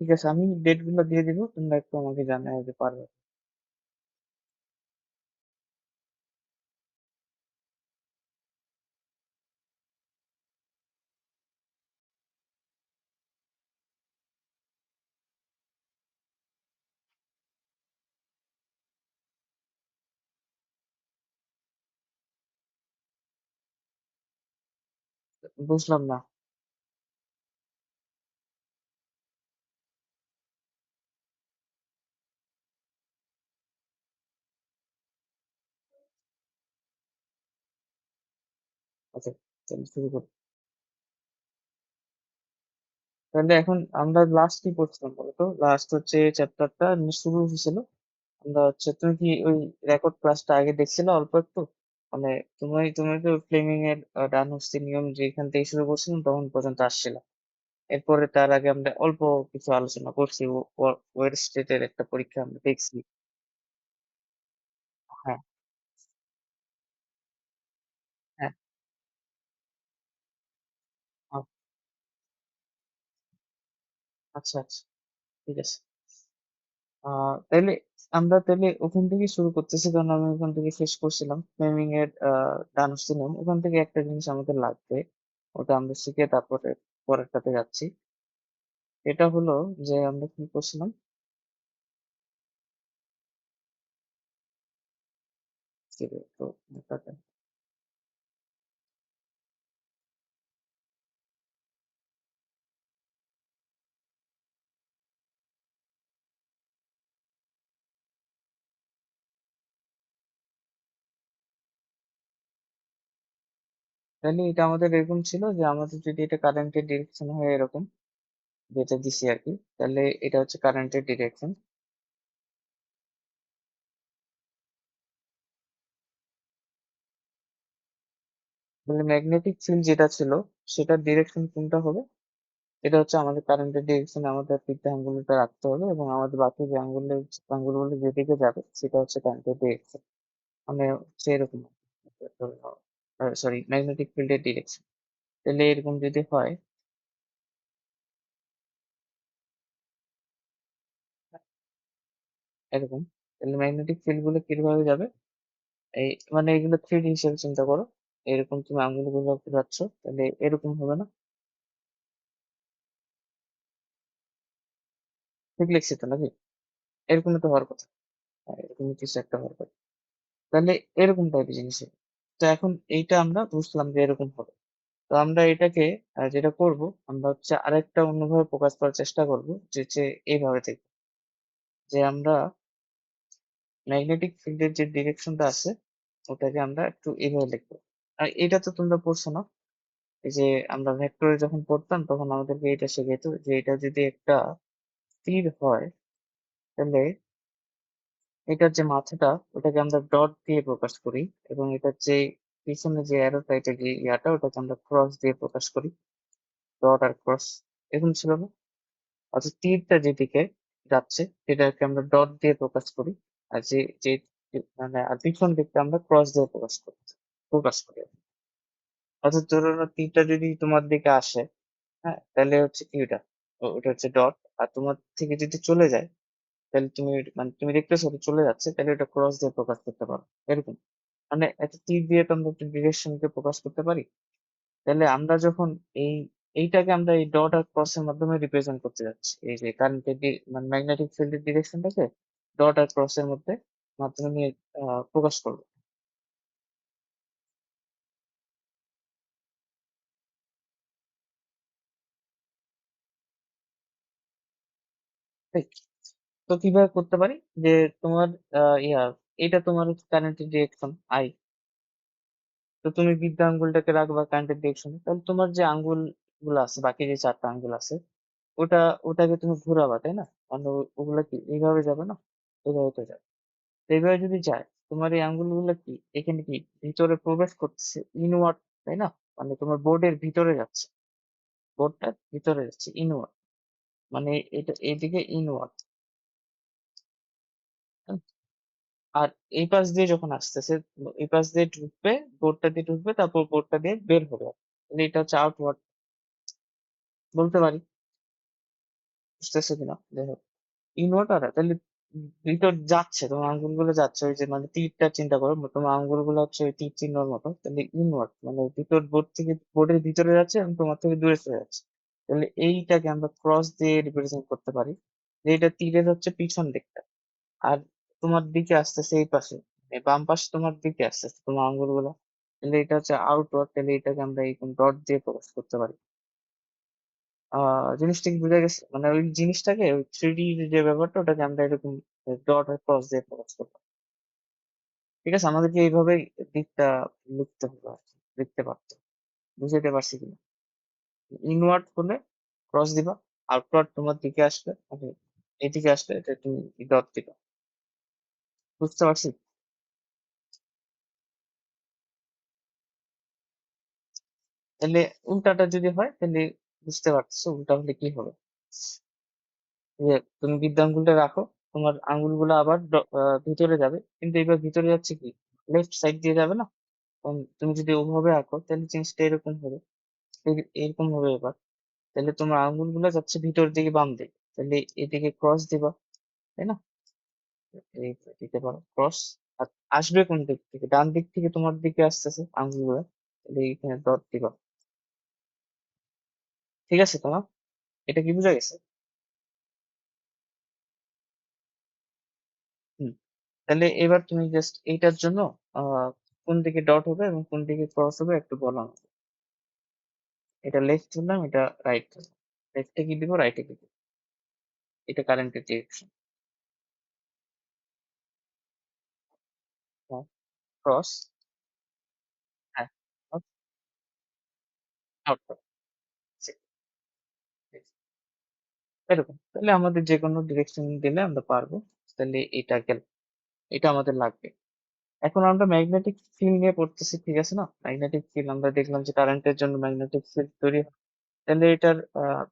ঠিক আছে, আমি ডেট গুলো দিয়ে দিব, তোমরা একটু আমাকে জানাও যে পারবে। বুঝলাম না। আচ্ছা, তাহলে শুরু করি। তাহলে এখন আমরা লাস্ট কি করছিলাম বলতো? লাস্ট হচ্ছে চ্যাপ্টারটা শুরু হয়েছিল। আমরা হচ্ছে, তুমি কি ওই রেকর্ড ক্লাসটা আগে দেখছিলে অল্প একটু? মানে তুমি তো ফ্লেমিং এর ডানহস্তি নিয়ম যেখান থেকে শুরু করছিলাম তখন পর্যন্ত আসছিলাম। এরপরে তার আগে আমরা অল্প কিছু আলোচনা করছি। ওয়ের স্টেটের একটা পরীক্ষা আমরা দেখছি। হ্যাঁ, হ্যাঁ, আ- আচ্ছা, আচ্ছা, ঠিক আছে। তাইলে আমরা তাইলে ওখান থেকে শুরু করতেছি, কারণ আমি ওখান থেকে শেষ করছিলাম ফ্লেমিং এর ডানহস্তি নিয়ম। ওখান থেকে একটা জিনিস আমাদের লাগবে, ওটা আমরা শিখে তারপরে পরেরটাতে যাচ্ছি। এটা হলো যে আমরা কি করছিলাম, যে তো ব্যাপারটা। তাহলে এটা আমাদের এরকম ছিল যে আমাদের যদি এটা কারেন্টের ডিরেকশন হয় এরকম, যেটা দিছি আর কি, তাহলে এটা হচ্ছে কারেন্টের ডিরেকশন। তাহলে ম্যাগনেটিক ফিল্ড যেটা ছিল সেটার ডিরেকশন কোনটা হবে? এটা হচ্ছে আমাদের কারেন্টের ডিরেকশনে আমাদের তিনটে আঙ্গুলটা রাখতে হবে, এবং আমাদের বাকি যে আঙ্গুলগুলো যেদিকে যাবে সেটা হচ্ছে কারেন্টের ডিরেকশন। মানে হচ্ছে এরকম, সরি, ম্যাগনেটিক ফিল্ডের ডিরেকশন। তাহলে এরকম যদি হয়, এরকম, তাহলে ম্যাগনেটিক ফিল্ড গুলো কিভাবে যাবে? এই মানে এগুলো 3D হিসেবে চিন্তা করো। এরকম তুমি আঙ্গুলগুলো ঘোরাচ্ছ, তাহলে এরকম হবে না? ঠিক লিখছি তো নাকি? এরকমই তো হওয়ার কথা। হ্যাঁ, এরকমই কিছু একটা হওয়ার কথা। তাহলে এরকম টাইপের জিনিস হবে। তো এখন এইটা আমরা বুঝলাম যে এরকম হবে। তো আমরা এটাকে যেটা করব, আমরা হচ্ছে আরেকটা অন্যভাবে প্রকাশ করার চেষ্টা করব, যে এইভাবে থেকে, যে আমরা ম্যাগনেটিক ফিল্ডের যে ডিরেকশনটা আছে ওটাকে আমরা একটু এইভাবে লিখবো। আর এটা তো তোমরা পড়ছো না? এই যে আমরা ভেক্টরে যখন পড়তাম তখন আমাদেরকে এটা শেখাতো যে এটা যদি একটা তীর হয়, তাহলে এটার যে মাথাটা ওটাকে আমরা ডট দিয়ে প্রকাশ করি, এবং এটার যে পিছনে যে অ্যারোটা, এটা যে ইয়াটা, ওটাকে আমরা ক্রস দিয়ে প্রকাশ করি। ডট আর ক্রস, এরকম ছিল না? অর্থাৎ তীরটা যেদিকে যাচ্ছে সেটাকে আমরা ডট দিয়ে প্রকাশ করি, আর যে যে মানে আর পিছন দিকটা আমরা ক্রস দিয়ে প্রকাশ করি। অর্থাৎ ধরো না, তীরটা যদি তোমার দিকে আসে, হ্যাঁ, তাহলে হচ্ছে কি ওটা, ওটা হচ্ছে ডট। আর তোমার থেকে যদি চলে যায়, তাহলে তুমি মানে তুমি দেখতেছো ওটা চলে যাচ্ছে, তাহলে ওটা ক্রস দিয়ে প্রকাশ করতে পারো। এরকম, মানে একটা তীর দিয়ে তো আমরা একটা ডিরেকশনকে প্রকাশ করতে পারি। তাহলে আমরা যখন এই এইটাকে আমরা এই ডট আর ক্রস এর মাধ্যমে রিপ্রেজেন্ট করতে যাচ্ছি, এই যে কারেন্টের মানে ম্যাগনেটিক ফিল্ডের ডিরেকশনটাকে ডট আর ক্রস এর মধ্যে মাধ্যমে নিয়ে প্রকাশ করবো। ঠিক। তো কিভাবে করতে পারি, যে তোমার ইয়া, এটা তোমার কারেন্টের ডিরেকশন আই। তো তুমি বৃদ্ধ আঙ্গুলটাকে রাখবা কারেন্টের ডিরেকশনে, তাহলে তোমার যে আঙ্গুল গুলো আছে, বাকি যে চারটা আঙ্গুল আছে, ওটা ওটাকে তুমি ঘোরাবা, তাই না? মানে ওগুলা কি এইভাবে যাবে না? এইভাবে তো যাবে। তো এইভাবে যদি যায়, তোমার এই আঙ্গুলগুলো কি এখানে কি ভিতরে প্রবেশ করতেছে ইনওয়ার্ড, তাই না? মানে তোমার বোর্ডের ভিতরে যাচ্ছে, বোর্ডটা ভিতরে যাচ্ছে ইনওয়ার্ড, মানে এটা এইদিকে ইনওয়ার্ড। আর এই পাশ দিয়ে যখন আসতেছে, এই পাশ দিয়ে ঢুকবে, বোর্ডটা দিয়ে ঢুকবে, তারপর বোর্ডটা দিয়ে বের হবে। তাহলে এটা হচ্ছে আউটওয়ার্ড বলতে পারি। বুঝতেছো কিনা? দেখো ইনভার্টার তাহলে ভিতর যাচ্ছে, তোমার আঙ্গুলগুলো যাচ্ছে ওই যে মানে তীরটা চিন্তা করো, তোমার আঙ্গুলগুলো হচ্ছে ওই তীর চিহ্নর মতো, তাহলে ইনওয়ার্ড মানে ভিতর বোর্ড থেকে বোর্ডের ভিতরে যাচ্ছে এবং তোমার থেকে দূরে সরে যাচ্ছে। তাহলে এইটাকে আমরা ক্রস দিয়ে রিপ্রেজেন্ট করতে পারি, যে এটা তীরের হচ্ছে পিছন দিকটা, আর তোমার দিকে আসতেছে এই পাশে, এই বাম পাশে তোমার দিকে আসতেছে তোমার আঙ্গুলগুলো, তাহলে এটা হচ্ছে আউটওয়ার্ড, তাহলে এটাকে আমরা এই ডট দিয়ে প্রকাশ করতে পারি। জিনিসটা কি বোঝা গেছে? মানে ওই জিনিসটাকে ওই থ্রি ডি যে ব্যাপারটা ওটাকে আমরা এরকম ডট আর ক্রস দিয়ে প্রকাশ করলাম। ঠিক আছে, আমাদেরকে এইভাবেই দিকটা লিখতে হবে আর কি, লিখতে পারতো। বুঝাতে পারছি কিনা? ইনওয়ার্ড হলে ক্রস দিবা, আউটওয়ার্ড তোমার দিকে আসলে মানে এদিকে আসলে এটা তুমি ডট দিবা। বুঝতে পারছি? তাহলে উল্টাটা যদি হয় তাহলে বুঝতে পারছো উল্টা হলে কি হবে? যে তুমি বৃদ্ধ আঙ্গুলটা রাখো, তোমার আঙ্গুলগুলো আবার ভিতরে যাবে, কিন্তু এবার ভিতরে যাচ্ছে কি লেফট সাইড দিয়ে যাবে না? তুমি যদি ওভাবে আঁকো তাহলে জিনিসটা এরকম হবে, এরকম হবে এবার। তাহলে তোমার আঙ্গুলগুলো যাচ্ছে ভিতর দিকে বাম দিকে, তাহলে এদিকে ক্রস দিবা, তাই না? এই দিতে পারো ক্রস। আর আসবে কোন দিক থেকে? ডান দিক থেকে তোমার দিকে আসতেছে আঙ্গুলগুলো, তাহলে এইখানে ডট দিবা। ঠিক আছে তোমার, এটা কি বোঝা গেছে? হুম। তাহলে এবার তুমি জাস্ট এইটার জন্য আহ কোন দিকে ডট হবে এবং কোন দিকে ক্রস হবে একটু বলো আমাকে। এটা লেফট ধরলাম, এটা রাইট ধরলাম, লেফটে কি দিব, রাইটে কি দিব? এটা কারেন্টের ডিরেকশন। ক্রস, হ্যাঁ, আউট, এরকম। তাহলে আমাদের যে কোনো ডিরেকশন দিলে আমরা পারবো। তাহলে এটা গেল, এটা আমাদের লাগবে। এখন আমরা ম্যাগনেটিক ফিল্ড নিয়ে পড়তেছি, ঠিক আছে না? ম্যাগনেটিক ফিল্ড আমরা দেখলাম যে কারেন্টের জন্য ম্যাগনেটিক ফিল্ড তৈরি হয়। তাহলে এটার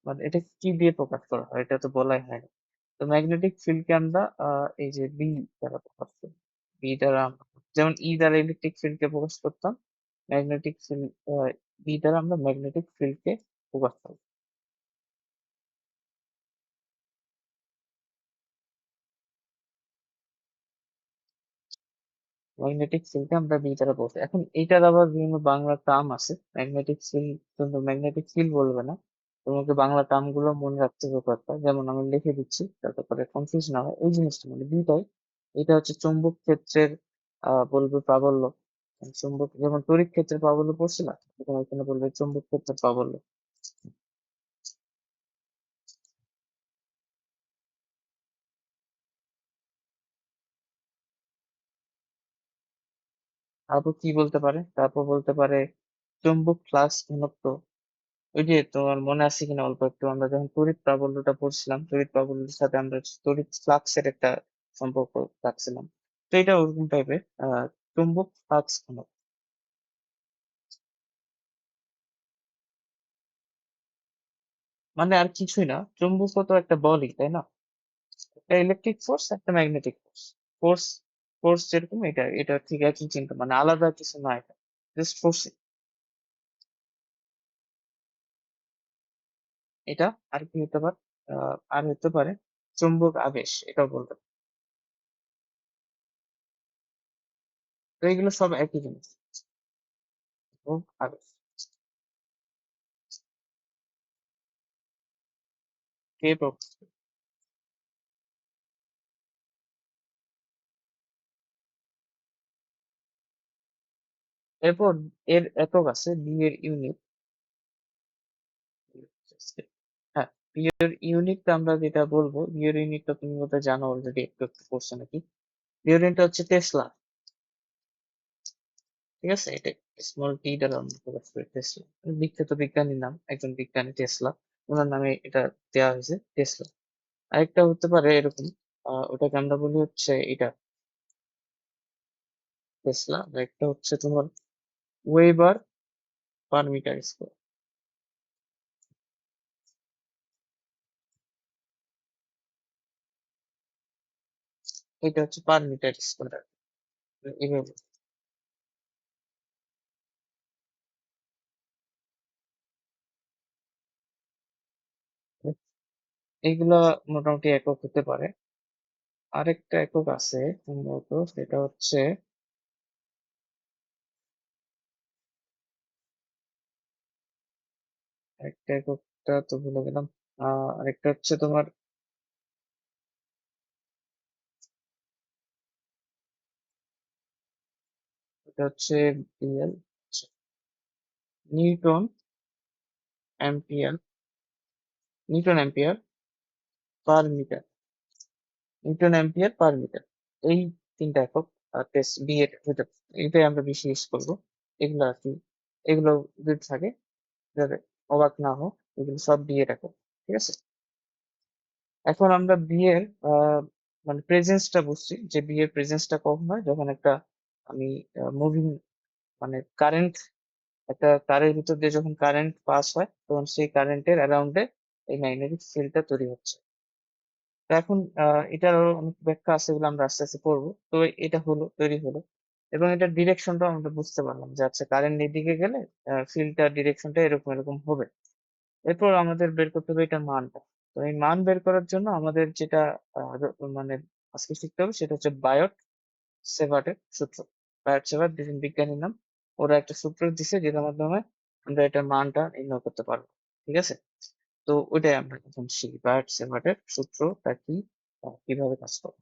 মানে এটা কি দিয়ে প্রকাশ করা হয় এটা তো বলাই হয় না। তো ম্যাগনেটিক ফিল্ডকে আমরা এই যে বি দ্বারা প্রকাশ করি। বি দ্বারা যেমন ই দ্বারা ইলেকট্রিক ফিল্ডকে প্রকাশ করতাম, ম্যাগনেটিক ফিল্ড বি দ্বারা আমরা ম্যাগনেটিক ফিল্ডকে প্রকাশ করি। ম্যাগনেটিক ফিল্ডকে আমরা বি দ্বারা বলছি। এখন এইটার আবার বিভিন্ন বাংলা টার্ম আছে। ম্যাগনেটিক ফিল্ড কিন্তু ম্যাগনেটিক ফিল্ড বলবে না, তোমাকে বাংলা টার্ম গুলো মনে রাখতে হবে কয়েকটা, যেমন আমি লিখে দিচ্ছি যাতে করে কনফিউজ না হয়। এই জিনিসটা মানে বিটাই, এটা হচ্ছে চৌম্বক ক্ষেত্রের বলবে প্রাবল্য। চুম্বক যেমন তড়িৎ ক্ষেত্রের প্রাবল্য পড়ছিলাম, এখানে এখানে বলবে চৌম্বক ক্ষেত্রের প্রাবল্য। তারপর কি বলতে পারে? তারপর বলতে পারে চৌম্বক ফ্লাক্স ঘনত্ব। ওই যে তোমার মনে আছে কিনা অল্প একটু, আমরা যখন তড়িৎ প্রাবল্যটা পড়ছিলাম, তড়িৎ প্রাবল্যের সাথে আমরা তড়িৎ ফ্লাক্সের একটা সম্পর্ক রাখছিলাম। তো এটা ওরকম টাইপের চুম্বক ফ্লাক্স ঘনত্ব। মানে আর কিছুই না, চুম্বকও তো একটা বলই, তাই না? একটা ইলেকট্রিক ফোর্স, একটা ম্যাগনেটিক ফোর্স। ফোর্স, ফোর্স যেরকম এটা এটা ঠিক একই চিন্তা, মানে আলাদা কিছু না, এটা জাস্ট ফোর্স। এটা আর কি হতে পারে? আর হতে পারে চুম্বক আবেশ, এটাও বলতে পারে। তো এগুলো সব একই জিনিস, চুম্বক আবেশ। কে প্রকাশ করে? এরপর এর একক আছে, বি এর ইউনিট। হ্যাঁ, বি এর ইউনিটটা আমরা যেটা বলবো, বি এর ইউনিটটা তুমি বোধহয় জানো অলরেডি, একটু একটু করছো নাকি? বি এর ইউনিটটা হচ্ছে টেসলা। ঠিক আছে, এটা স্মল টি দ্বারা আমরা প্রকাশ করি, টেসলা। বিখ্যাত বিজ্ঞানীর নাম, একজন বিজ্ঞানী টেসলা, ওনার নামে এটা দেওয়া হয়েছে টেসলা। আরেকটা হতে পারে এরকম, ওটাকে আমরা বলি হচ্ছে এটা টেসলা। আর একটা হচ্ছে তোমার ওয়েবার পার মিটার স্কোয়ার। এটা হচ্ছে পার মিটার স্কোয়ার, এইভাবে। এইগুলা মোটামুটি একক হতে পারে। আরেকটা একক আছে সম্ভবত, সেটা হচ্ছে আরেকটা এককটা তো ভুলে গেলাম। আরেকটা হচ্ছে তোমার, এটা হচ্ছে BL, newton ampere, newton ampere per metre, newton ampere per metre. এই তিনটা একক টেস্ট বি এর হতে পারে। এটাই আমরা বেশি ইউজ করবো। এগুলো আর কি, এগুলো যদি থাকে যাতে অবাক না হোক, এগুলো সব বি এর একক। ঠিক আছে, এখন আমরা বি এর মানে প্রেজেন্সটা বুঝছি, যে বি এর প্রেজেন্সটা কখন হয়, যখন একটা আমি মুভিং মানে কারেন্ট, একটা তারের ভিতর দিয়ে যখন কারেন্ট পাস হয়, তখন সেই কারেন্টের অ্যারাউন্ডে এই ম্যাগনেটিক ফিল্ডটা তৈরি হচ্ছে। তো এখন এটারও অনেক ব্যাখ্যা আছে, এগুলো আমরা আস্তে আস্তে পড়বো। তো এটা হলো, তৈরি হলো, এবং এটার ডিরেকশনটাও আমরা বুঝতে পারলাম যে আচ্ছা কারেন্ট এদিকে গেলে ফিল্ডটার ডিরেকশনটা এরকম এরকম হবে। এরপর আমাদের বের করতে হবে এটার মানটা। তো এই মান বের করার জন্য আমাদের যেটা মানে আজকে শিখতে হবে সেটা হচ্ছে বায়ট সেভার্টের সূত্র। বায়ট সেভার্ট দুজন বিজ্ঞানীর নাম, ওরা একটা সূত্র দিছে যেটার মাধ্যমে আমরা এটার মানটা নির্ণয় করতে পারবো। ঠিক আছে, তো ওইটাই আমরা এখন শিখি, বায়ট সেভার্টের সূত্রটা কি, কিভাবে কাজ করে।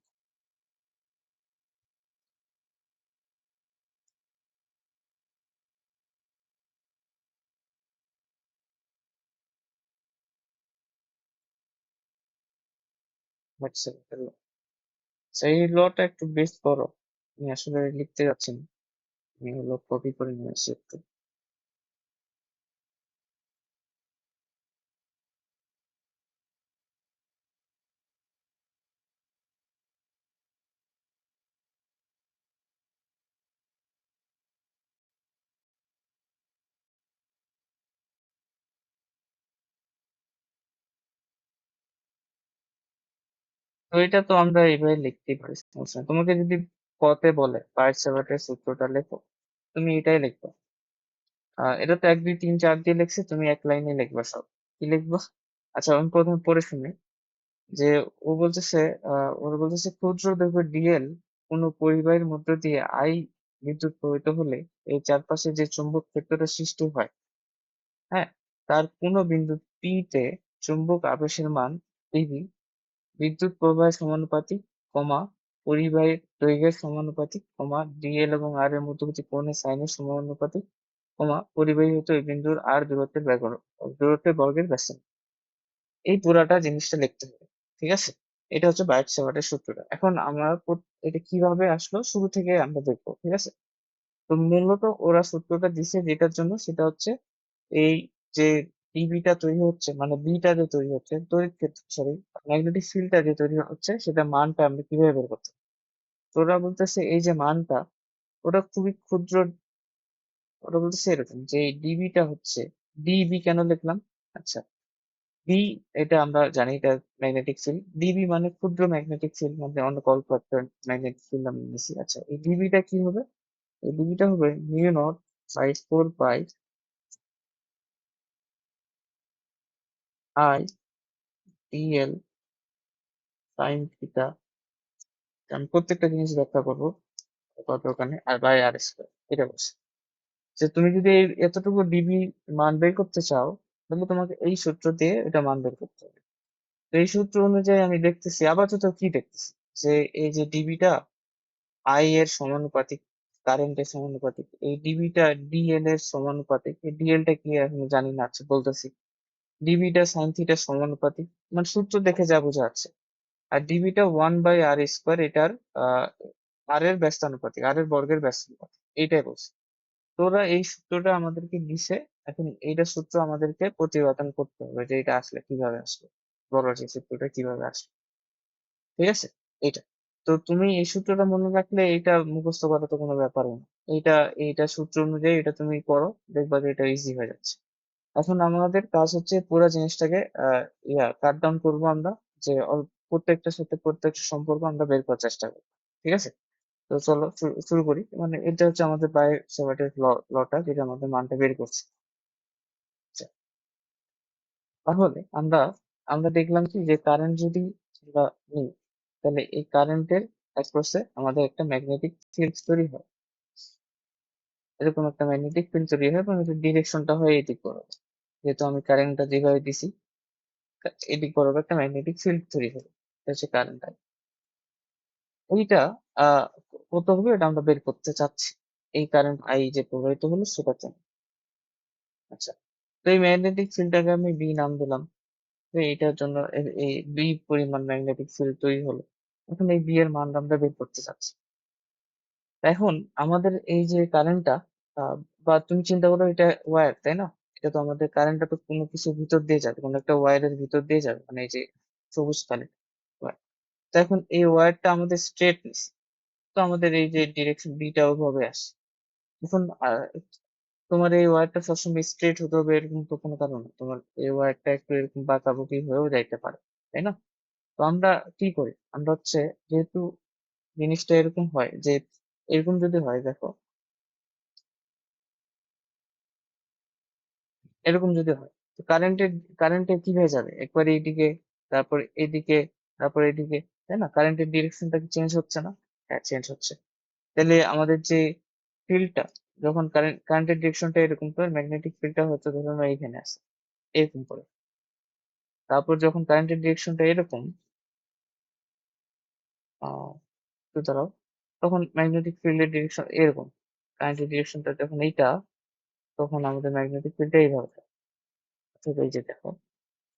বায়ট সেভার্টের ল, সেই লটা একটু বেশ বড়, আমি আসলে লিখতে যাচ্ছি না, আমি হলো কপি করে নিয়ে আসি একটু। তো এটা তো আমরা এইভাবে লিখতেই পারি, সমস্যা নেই। তোমাকে যদি কতে বলে বায়ট সেভার্টের সূত্রটা লেখো, তুমি এটাই লিখবে। এটা তো 1 2 3 4 দিয়ে লিখছে, তুমি এক লাইনে লিখবা সব। কি লিখবা? আচ্ছা আমি প্রথমে পড়ে শুনি, যে ও বলতেছে, ওরা বলতেছে ক্ষুদ্র দৈর্ঘ্য ডিএল কোনো পরিবাহীর মধ্য দিয়ে আই বিদ্যুৎ প্রবাহিত হলে এই চারপাশে যে চুম্বক ক্ষেত্রটা সৃষ্টি হয়, হ্যাঁ, তার কোনো বিন্দু পি তে চুম্বক আবেশের মান পিবি বিদ্যুৎ প্রবাহের সমানুপাতিক, কমা পরিবাহীর দৈর্ঘ্যের সমানুপাতিক, কমা ডিএল এবং আর এর মধ্যবর্তী কোণের সাইনের সমানুপাতিক, কমা পরিবাহী হতে ওই বিন্দুর আর দূরত্বের বর্গের ব্যাসার্ধ। এই পুরাটা জিনিসটা লিখতে হবে। ঠিক আছে, এটা হচ্ছে বায়ট সেভার্টের সূত্রটা। এখন আমরা এটা কিভাবে আসলো শুরু থেকে আমরা দেখবো। ঠিক আছে, তো মূলত ওরা সূত্রটা দিছে যেটার জন্য, সেটা হচ্ছে এই যে ডিবিটা তৈরি হচ্ছে, মানে বিটা যে তৈরি হচ্ছে, তড়িৎ ক্ষেত্র, সরি ম্যাগনেটিক ফিল্ডটা যে তৈরি হচ্ছে, সেটা মানটা আমরা কিভাবে বের করতে পারি। তো ওরা বলতেছে এই যে মানটা, ওটা খুবই ক্ষুদ্র। ওরা বলতেছে এরকম যে ডিবিটা হচ্ছে, ডিবি কেন লিখলাম, আচ্ছা বি, এটা আমরা জানি এটা ম্যাগনেটিক ফিল্ড। ডিবি মানে ক্ষুদ্র ম্যাগনেটিক ফিল্ড, মানে অন্য অল্প একটা ম্যাগনেটিক ফিল্ড আমরা নিছি। আচ্ছা এই ডিবিটা কি হবে, এই ডিবিটা হবে mu naught by 4 pi I dl sine theta. আমি প্রত্যেকটা জিনিস ব্যাখ্যা করবো কত ওখানে, আর বাই আর স্কোয়ার। এটা বলছে যে তুমি যদি এতটুকু ডিবি মান বের করতে চাও, তাহলে তোমাকে এই সূত্র দিয়ে এটা মান বের করতে হবে। তো এই সূত্র অনুযায়ী আমি দেখতেছি, আপাতত কি দেখতেছি, যে এই যে ডিবিটা আই এর সমানুপাতিক, কারেন্টের সমানুপাতিক, এই ডিবিটা ডিএল এর সমানুপাতিক। এই ডিএল টা কি এখন জানি না, আচ্ছা বলতেছি ডিবিটা সাইন থিটার সমানুপাতিক, মানে সূত্র দেখে যা বোঝা যাচ্ছে। আর ডিবিটা 1/r², এটার আহ আর এর ব্যস্তানুপাতিক, আর এর বর্গের ব্যস্তানুপাতিক, এইটাই বলছে। তো ওরা এই সূত্রটা আমাদেরকে দিছে। এখন এইটা সূত্র আমাদেরকে প্রতিপাদন করতে হবে যে এটা আসলে কিভাবে আসলো, বড় যে সূত্রটা কিভাবে আসলো। ঠিক আছে, এটা, তো তুমি এই সূত্রটা মনে রাখলে এটা মুখস্থ করা তো কোনো ব্যাপারই না। এইটা এইটা সূত্র অনুযায়ী এটা তুমি করো, দেখবা যে এটা ইজি হয়ে যাচ্ছে। এখন আমাদের কাজ হচ্ছে পুরো জিনিসটাকে কাট ডাউন করবো আমরা, যে প্রত্যেকটার সাথে প্রত্যেকটা সম্পর্ক আমরা বের করার চেষ্টা করবো। ঠিক আছে, তো চলো শুরু করি। মানে এটা হচ্ছে আমাদের বাই সেভার্টের লটা, যেটা আমাদের মানটা বের করছে। আচ্ছা, তাহলে আমরা আমরা দেখলাম কি যে কারেন্ট যদি আমরা নিই, তাহলে এই কারেন্টের অ্যাক্রসে আমাদের একটা ম্যাগনেটিক ফিল্ড তৈরি হয়। এরকম একটা ম্যাগনেটিক ফিল্ড তৈরি হয় এবং এটার ডিরেকশনটা হয় এদিক বরাবর। যেহেতু আমি কারেন্টটা যেভাবে দিছি, এদিক বরাবর একটা ম্যাগনেটিক ফিল্ড তৈরি হবে। এটা হচ্ছে কারেন্ট। এইটা আহ কত হবে এটা আমরা বের করতে চাচ্ছি, এই কারেন্ট আই যে প্রবাহিত হলো সেটার জন্য। আচ্ছা, তো এই ম্যাগনেটিক ফিল্ডটাকে আমি বি নাম দিলাম। তো এইটার জন্য এই বি পরিমাণ ম্যাগনেটিক ফিল্ড তৈরি হলো। এখন এই বি এর মান আমরা বের করতে চাচ্ছি। এখন আমাদের এই যে কারেন্টটা, বা তুমি চিন্তা করো এটা ওয়্যার, তাই না? এটা তো আমাদের কারেন্টটা তো কোনো কিছুর ভিতর দিয়ে যাবে, কোনো একটা ওয়্যারের ভিতর দিয়ে যাবে, মানে এই যে সবুজ কারেন্ট ওয়্যার। তো এখন এই ওয়্যারটা আমাদের স্ট্রেট, তো আমাদের এই যে ডিরেকশন বিটা ওভাবে আসে। এখন তোমার এই ওয়্যারটা সবসময় স্ট্রেট হতে হবে এরকম তো কোনো কারণ না, তোমার এই ওয়্যারটা একটু এরকম বাঁকাবুকি হয়েও যাইতে পারে, তাই না? তো আমরা কি করি, আমরা হচ্ছে, যেহেতু জিনিসটা এরকম হয় যে, এরকম যদি হয় দেখো, এরকম যদি হয়, তো কারেন্টের কি হয়ে যাবে, একবার এইদিকে, তারপর এদিকে, তারপর এদিকে, তাই না? কারেন্টের ডিরেকশনটা কি চেঞ্জ হচ্ছে না? হ্যাঁ, চেঞ্জ হচ্ছে। তাহলে আমাদের যে ফিল্ডটা, যখন কারেন্টের ডিরেকশনটা এরকম করে, ম্যাগনেটিক ফিল্ডটা হচ্ছে ধরো আমরা এইখানে আছে এরকম করে, তারপর যখন কারেন্টের ডিরেকশনটা এরকম, আহ তো দাঁড়াও, তখন ম্যাগনেটিক ফিল্ডের ডিরেকশন এরকম, কারেন্টের ডিরেকশনটা যখন এইটা, তখন আমাদের ম্যাগনেটিক ফিল্ডটা এইভাবে থাকে। অর্থাৎ এই যে দেখো,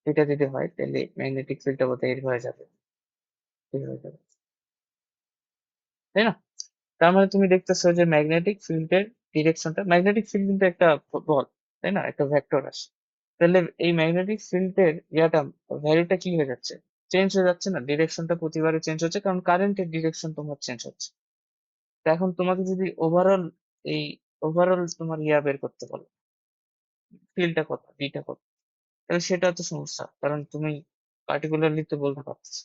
এটা যদি হয় তাহলে ম্যাগনেটিক ফিল্ডটা বোধহয় এইভাবে যাবে, এইভাবে যাবে, তাই না? তার মানে তুমি দেখতেছো যে ম্যাগনেটিক ফিল্ডের ডিরেকশনটা, ম্যাগনেটিক ফিল্ড কিন্তু একটা বল, তাই না? একটা ভেক্টর আসে। তাহলে এই ম্যাগনেটিক ফিল্ডের ইয়াটা, ভ্যালুটা কি হয়ে যাচ্ছে, চেঞ্জ হয়ে যাচ্ছে না? ডিরেকশনটা প্রতিবারে চেঞ্জ হচ্ছে, কারণ কারেন্টের ডিরেকশন তোমার চেঞ্জ হচ্ছে। তো এখন তোমাকে যদি এই ওভারঅল তোমার ইয়া বের করতে বলো, ফিল্ডটা কত, বিটা কত, তাহলে সেটা তো সমস্যা, কারণ তুমি পার্টিকুলারলি তো বলতে পারছো,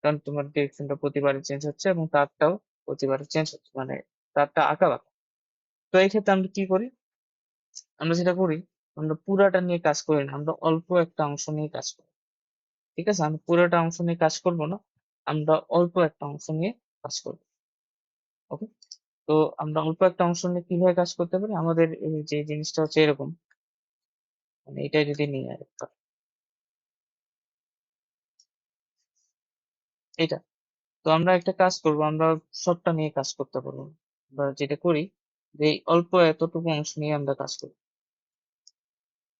কারণ তোমার ডিরেকশনটা প্রতিবারে চেঞ্জ হচ্ছে এবং তারটাও প্রতিবারে চেঞ্জ হচ্ছে, মানে তারটা আঁকা বাঁকা। তো এই ক্ষেত্রে আমরা কি করি, আমরা যেটা করি, আমরা পুরাটা নিয়ে কাজ করি না, আমরা অল্প একটা অংশ নিয়ে কাজ করি। ঠিক আছে, আমরা পুরোটা অংশ নিয়ে কাজ করব না, আমরা অল্প একটা অংশ নিয়ে কাজ করব। ওকে, তো আমরা অল্প একটা অংশ নিয়ে কিভাবে কাজ করতে পারি, আমাদের এই যে জিনিসটা হচ্ছে এরকম, মানে এটাই যদি নিই আরেকটা, এটা, তো আমরা একটা কাজ করব, আমরা সবটা নিয়ে কাজ করতে পারবো না। আমরা যেটা করি, যে এই অল্প এতটুকু অংশ নিয়ে আমরা কাজ করি,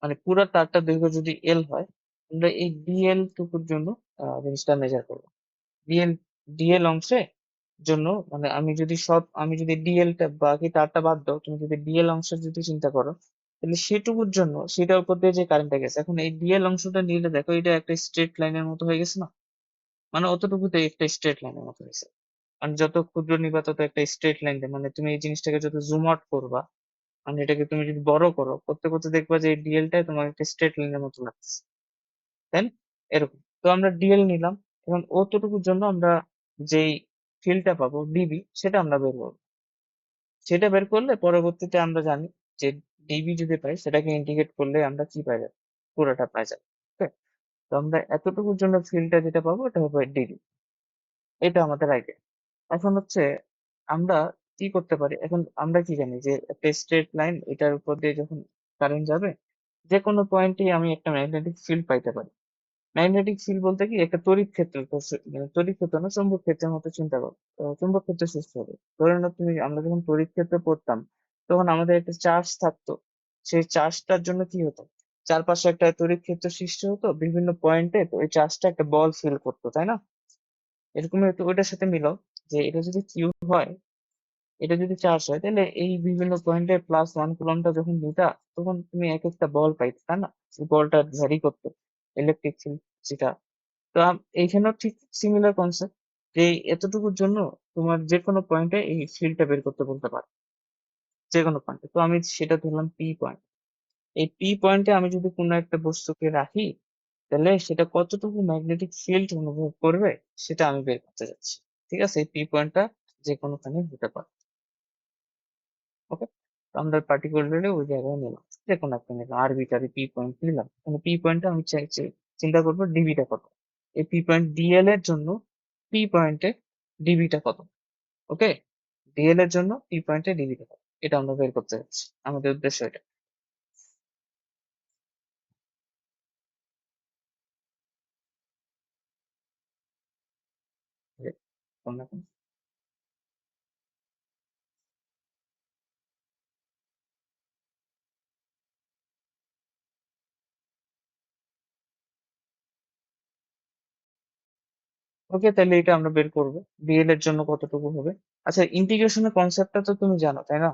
মানে পুরো তারটা দৈর্ঘ্য যদি এল হয়, আমরা এই ডিএল টুকুর জন্য জিনিসটা মেজার করবো। ডিএল ডিএল অংশে জন্য, মানে আমি যদি ডিএল টা বাকি তারটা বাদ দাও, তুমি যদি ডিএল অংশের যদি চিন্তা করো, তাহলে সেটুকুর জন্য সেটার উপর দিয়ে যে কারেন্টটা গেছে, এখন এই ডিএল অংশটা নিলে দেখো এটা একটা স্ট্রেট লাইনের মতো হয়ে গেছে না? মানে অতটুকুতে একটা স্ট্রেট লাইনের মতো হয়েছে। মানে যত ক্ষুদ্র নিবা তত একটা স্ট্রেট লাইন দেয়, মানে তুমি এই জিনিসটাকে যত জুম আউট করবা, মানে এটাকে তুমি যদি বড় করো, করতে করতে দেখবা যে এই ডিএলটাই তোমার একটা স্ট্রেট লাইনের মতো লাগছে, তাই না? এরকম। তো আমরা ডিএল নিলাম, এখন অতটুকুর জন্য আমরা যেই ফিল্ডটা পাবো ডিবি, সেটা আমরা বের করবো। সেটা বের করলে পরবর্তীতে আমরা জানি যে ডিবি যদি পাই, সেটাকে ইন্টিগ্রেট করলে আমরা কি পাই যাবো, পুরোটা পাই যাবো। ওকে, তো আমরা এতটুকুর জন্য ফিল্ডটা যেটা পাবো এটা হবে ডিবি। এটা আমাদের আইডিয়া। এখন হচ্ছে আমরা কি করতে পারি, এখন আমরা কি জানি যে একটা স্ট্রেট লাইন, এটার উপর দিয়ে যখন কারেন্ট যাবে, যে কোনো পয়েন্টে আমি একটা ম্যাগনেটিক ফিল্ড পাইতে পারি। ম্যাগনেটিক ফিল্ড বলতে কি, একটা তড়িৎ ক্ষেত্র, তো মানে তড়িৎ ক্ষেত্র না, চৌম্বক ক্ষেত্রের মতো চিন্তা করো। চৌম্বক ক্ষেত্র সৃষ্টি হবে। ধরে নাও আমরা যখন তড়িৎ ক্ষেত্রে পড়তাম, তখন আমাদের একটা চার্জ থাকতো। সেই চার্জটার জন্য কি হতো, চারপাশে একটা তড়িৎ ক্ষেত্র সৃষ্টি হতো বিভিন্ন পয়েন্টে, তো ওই চার্জটা একটা বল ফিল করতো, তাই না? এরকমই হতো, ওইটার সাথে মিলাও, যে এটা যদি কিউ হয়, এটা যদি চার্জ হয়, তাহলে এই বিভিন্ন পয়েন্টে +1 কুলম্বটা যখন নিতা, তখন তুমি এক একটা বল পাইতে, তাই না? এই বলটা ভ্যারি করতো ইলেকট্রিক ফিল্ড, যেটা। তো এইখানেও ঠিক সিমিলার কনসেপ্ট, যে এতটুকুর জন্য তোমার যে কোনো পয়েন্টে এই ফিল্ডটা বের করতে বলতে পারো, যে কোনো পয়েন্টে। তো আমি সেটা ধরলাম পি পয়েন্ট। এই পি পয়েন্টে আমি যদি কোনো একটা বস্তুকে রাখি, তাহলে সেটা কতটুকু ম্যাগনেটিক ফিল্ড অনুভব করবে, সেটা আমি বের করতে যাচ্ছি। ঠিক আছে, এই পি পয়েন্টটা যে কোনোখানে হতে পারে। ওকে, তো আমরা পার্টিকুলারলি ওই জায়গায় নিলাম, যে কোনো একটা নিলাম, আরবিটারি পি পয়েন্ট নিলাম, মানে পি পয়েন্টটা আমি চাইছি চিন্তা করবো ডিবিটা কত, এই পি পয়েন্ট ডিএল এর জন্য পি পয়েন্টে ডিবিটা কত। ওকে, ডিএল এর জন্য পি পয়েন্টে ডিবিটা কত, এটা আমরা বের করতে যাচ্ছি, আমাদের উদ্দেশ্য এটা। ওকে, তাহলে এটা আমরা বের করবো ডিএল এর জন্য কতটুকু হবে। আচ্ছা, ইন্টিগ্রেশনের কনসেপ্টটা তো তুমি জানো তাই না?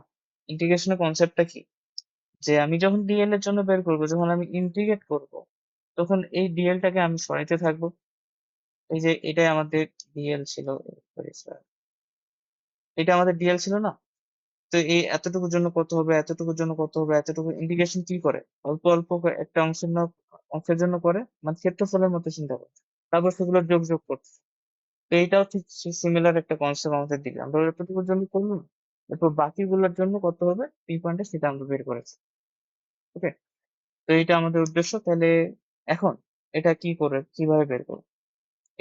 ইন্টিগ্রেশনের কনসেপ্টটা কি, যে আমি যখন ডিএল এর জন্য বের করবো, যখন আমি ইন্টিগ্রেট করব, তখন এই ডিএলটাকে আমি সরাইতে থাকবো। এই যে এটাই আমাদের ডিএল ছিল, sorry sir, এটা আমাদের ডিএল ছিল না? তো এই এতটুকুর জন্য কত হবে, এতটুকুর জন্য কত হবে, এতটুকু ইন্টিগ্রেশন কি করে, অল্প অল্প একটা অংশের জন্য করে, মানে ক্ষেত্রফলের মতো চিন্তা করে, তারপর সেগুলো যোগ যোগ করছে। তো এইটাও ঠিক সিমিলার একটা কনসেপ্ট আমাদের দিকে, আমরা এতটুকুর জন্য করলাম, এরপর বাকিগুলোর জন্য কত হবে পি পয়েন্টে, সেটা আমরা বের করেছি। ওকে, তো এইটা আমাদের উদ্দেশ্য। তাহলে এখন এটা কি করে কিভাবে বের করবো,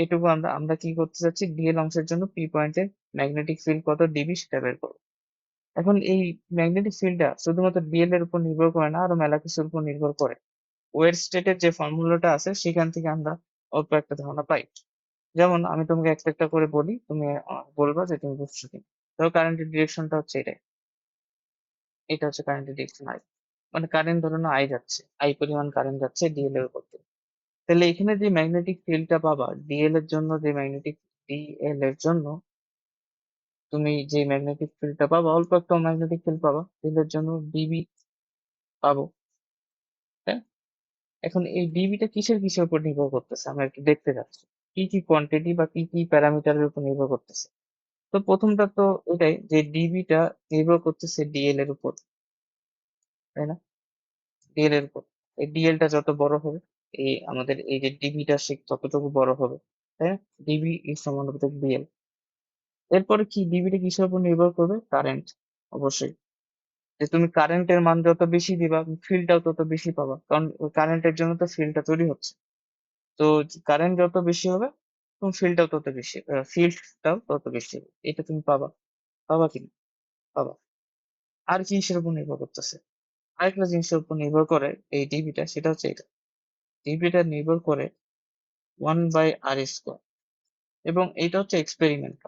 এটুকু আমরা আমরা কি করতে চাচ্ছি, ডিএল অংশের জন্য পি পয়েন্টে ম্যাগনেটিক ফিল্ড কত ডিবি সেটা বের করবো। এখন এই ম্যাগনেটিক ফিল্ডটা শুধুমাত্র ডিএল এর উপর নির্ভর করে না, আরো মেলা কিছুর উপর নির্ভর করে। ওয়ের স্টেটের যে ফর্মুলাটা আছে সেখান থেকে আমরা অল্প একটা ধারণা পাই। যেমন আমি তোমাকে একটা একটা করে বলি, তুমি বলবা যে তুমি বুঝছো কিনা। ধরো কারেন্টের ডিরেকশনটা হচ্ছে এটাই, এটা হচ্ছে কারেন্টের ডিরেকশন আই, মানে কারেন্ট ধরো না আই যাচ্ছে, আই পরিমাণ কারেন্ট যাচ্ছে ডিএল এর উপর দিয়ে। তাহলে এখানে যে ম্যাগনেটিক ফিল্ডটা পাবা ডিএল এর জন্য, যে ম্যাগনেটিক ডিএল এর জন্য তুমি যে ম্যাগনেটিক ফিল্ডটা পাবা, অল্প একটা ম্যাগনেটিক ফিল্ড পাবা, ডিএল এর জন্য ডিবি পাবো। তাই না? এখন এই ডিবিটা কিসের কিসের উপর নির্ভর করতেছে আমরা একটু দেখতে যাচ্ছি, কি কি কোয়ান্টিটি বা কি কি প্যারামিটারের উপর নির্ভর করতেছে। তো প্রথমটা তো এটাই যে ডিবিটা নির্ভর করতেছে ডিএল এর উপর, তাই না? ডিএল এর উপর, এই ডিএলটা যত বড় হবে, এই আমাদের এই যে ডিবিটা সে ততটুকু বড় হবে, তাই না? ডিবি ইজ সমানুপাতিক ডিএল। এরপরে কি ডিবিটা কিসের উপর নির্ভর করবে, কারেন্ট, অবশ্যই। যে তুমি কারেন্টের মান যত বেশি দিবা, ফিল্ডটাও তত বেশি পাবা, কারণ কারেন্টের জন্য তো ফিল্ডটা তৈরি হচ্ছে। তো কারেন্ট যত বেশি হবে, তখন ফিল্ডটাও তত বেশি, ফিল্ডটাও তত বেশি হবে। এটা তুমি পাবা, পাবা কি না? পাবা। আর কি কিসের উপর নির্ভর করতেছে, আরেকটা জিনিসের উপর নির্ভর করে এই ডিবিটা, সেটা হচ্ছে এটা, ডিবিটা নির্ভর করে 1/r², এবং এটা হচ্ছে এক্সপেরিমেন্ট।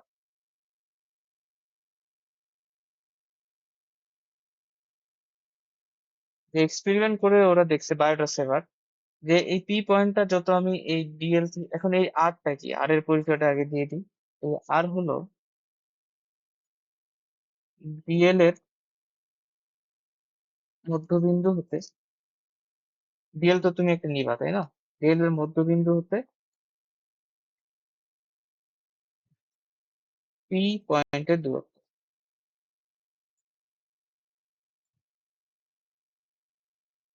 যে এক্সপেরিমেন্ট করে ওরা দেখছে, বায়োটা সেভার, যে এই পি পয়েন্টটা যত আমি এই ডিএল, এখন এই আরটা কি, আর এর পরিচয়টা আগে দিয়ে দিই। এই আর হলো ডিএল এর মধ্যবিন্দু হতে, ডিএল তো তুমি একটা নিবা তাই না, ডিএল এর মধ্যবিন্দু হতে পি পয়েন্টের দূরত্ব,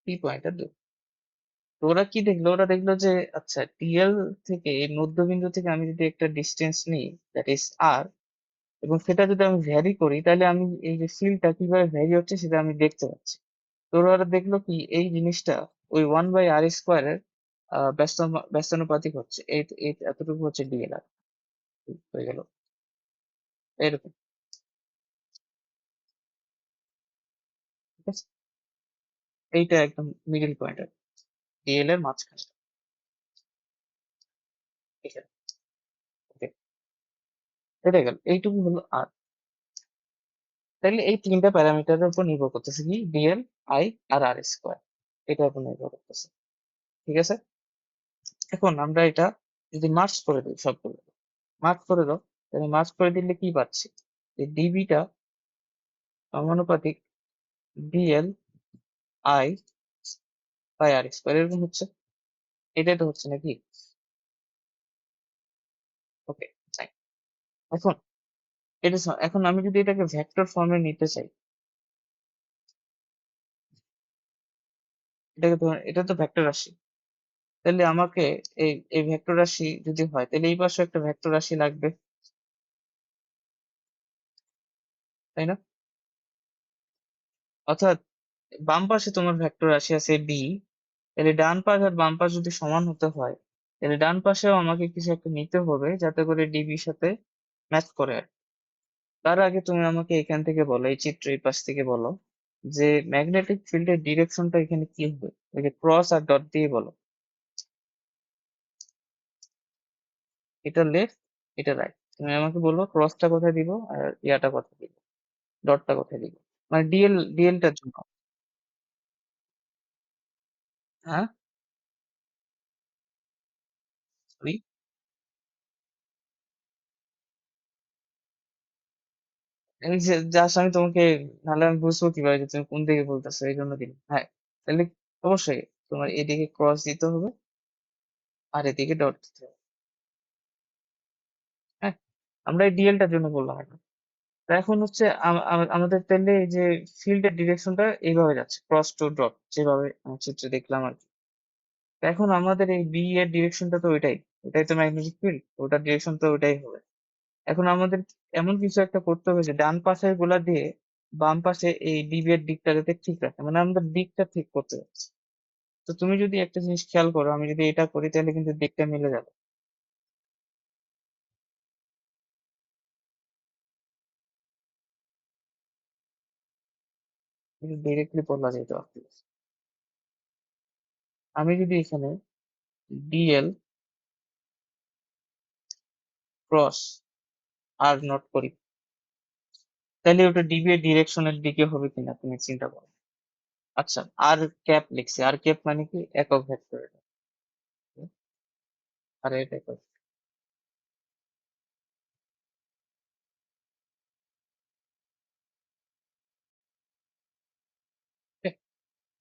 পি পয়েন্টের দূরত্ব। তো ওরা কি দেখলো, ওরা দেখলো যে আচ্ছা ডিএল থেকে, এই মধ্যবিন্দু থেকে আমি যদি একটা ডিস্টেন্স নিই, দ্যাট ইজ আর, এবং সেটা যদি আমি ভ্যারি করি, তাহলে আমি এই যে ফিল্ডটা কিভাবে ভ্যারি হচ্ছে সেটা আমি দেখতে পাচ্ছি। তো ওরা দেখলো কি এই জিনিসটা ওই 1/r² ব্যস্তানুপাতিক হচ্ছে, এই এই এতটুকু হচ্ছে ডিএলআর, হয়ে গেল এরকম। ঠিক আছে, এইটা একদম মিডিল পয়েন্ট আর ডিএল এর মাঝখানে। ঠিক আছে, ওকে, এটা গেল, এইটুকু হলো আর। তাহলে এই তিনটা প্যারামিটারের উপর নির্ভর করতেছে কি, ডিএল, আই আর আর², এটার উপর নির্ভর করতেছে। ঠিক আছে, এখন আমরা এটা যদি মার্চ করে দিই, সবগুলো মার্চ করে দাও, তাহলে মার্চ করে দিলে কি পাচ্ছি, যে ডিবিটা সমানুপাতিক ডিএল আই বাই আর², এরকম হচ্ছে, এটাই তো হচ্ছে নাকি? ওকে, তাই। এখন এখন আমি যদি এটাকে ভেক্টর ফর্মে নিতে চাই, এটা তো ভেক্টর রাশি, তাহলে আমাকে এই এই ভেক্টর রাশি যদি হয়, তাহলে এই পাশে একটা ভেক্টর রাশি লাগবে, তাই না? অর্থাৎ বাম পাশে তোমার ভেক্টর রাশি আছে বি, তাহলে ডান পাশ আর বাম পাশ যদি সমান হতে হয়, তাহলে ডান পাশেও আমাকে কিছু একটা নিতে হবে যাতে করে ডিবির সাথে ম্যাচ করে আর কি। তার আগে তুমি আমাকে এখান থেকে বলো, এই চিত্র এই পাশ থেকে বলো যে ম্যাগনেটিক ফিল্ডের ডিরেকশনটা এখানে কি হবে, এই যে ক্রস আর ডট দিয়ে বলো। এটা লেফট, এটা রাইট, তুমি আমাকে বলবো ক্রসটা কোথায় দিব আর ইয়াটা কোথায় দিব, ডটটা কোথায় দিব, মানে ডিএলটার জন্য। হ্যাঁ, সরি, এই যে জাস্ট আমি তোমাকে, নাহলে আমি বুঝবো কিভাবে যে তুমি কোন দিকে বলতেছো, এই জন্য দিলাম। হ্যাঁ, তাহলে অবশ্যই তোমার এদিকে ক্রস দিতে হবে আর এদিকে ডট দিতে হবে। হ্যাঁ, আমরা এই ডিএলটার জন্য বললাম এখন। তা এখন হচ্ছে আমাদের তাহলে এই যে ফিল্ডের ডিরেকশনটা এইভাবে যাচ্ছে, ক্রস টু ডট, যেভাবে চিত্রে দেখলাম আর কি। তা এখন আমাদের এই বি এর ডিরেকশনটা তো ওইটাই, ওটাই তো ম্যাগনেটিক ফিল্ড, ওটার ডিরেকশন তো ওইটাই হবে। এখন আমাদের এমন কিছু একটা করতে হবে যে ডান পাশের গুলা দিয়ে বাম পাশে এই ডিবি এর দিকটা যাতে ঠিক রাখে, মানে আমাদের দিকটা ঠিক করতে হচ্ছে। তো তুমি যদি একটা জিনিস খেয়াল করো, আমি যদি এটা করি তাহলে কিন্তু দিকটা মিলে যাবে, কিন্তু ডিরেক্টলি বলা যেত আর কি। আমি যদি এখানে ডিএল ক্রস আর নট করি, তাহলে ওটা ডিবি এর ডিরেকশনের দিকে হবে কিনা তুমি চিন্তা করো। আচ্ছা, আর ক্যাপ লিখছি, আর ক্যাপ মানে কি একক ভেক্টর, এটা আর এটা একক। ঠিক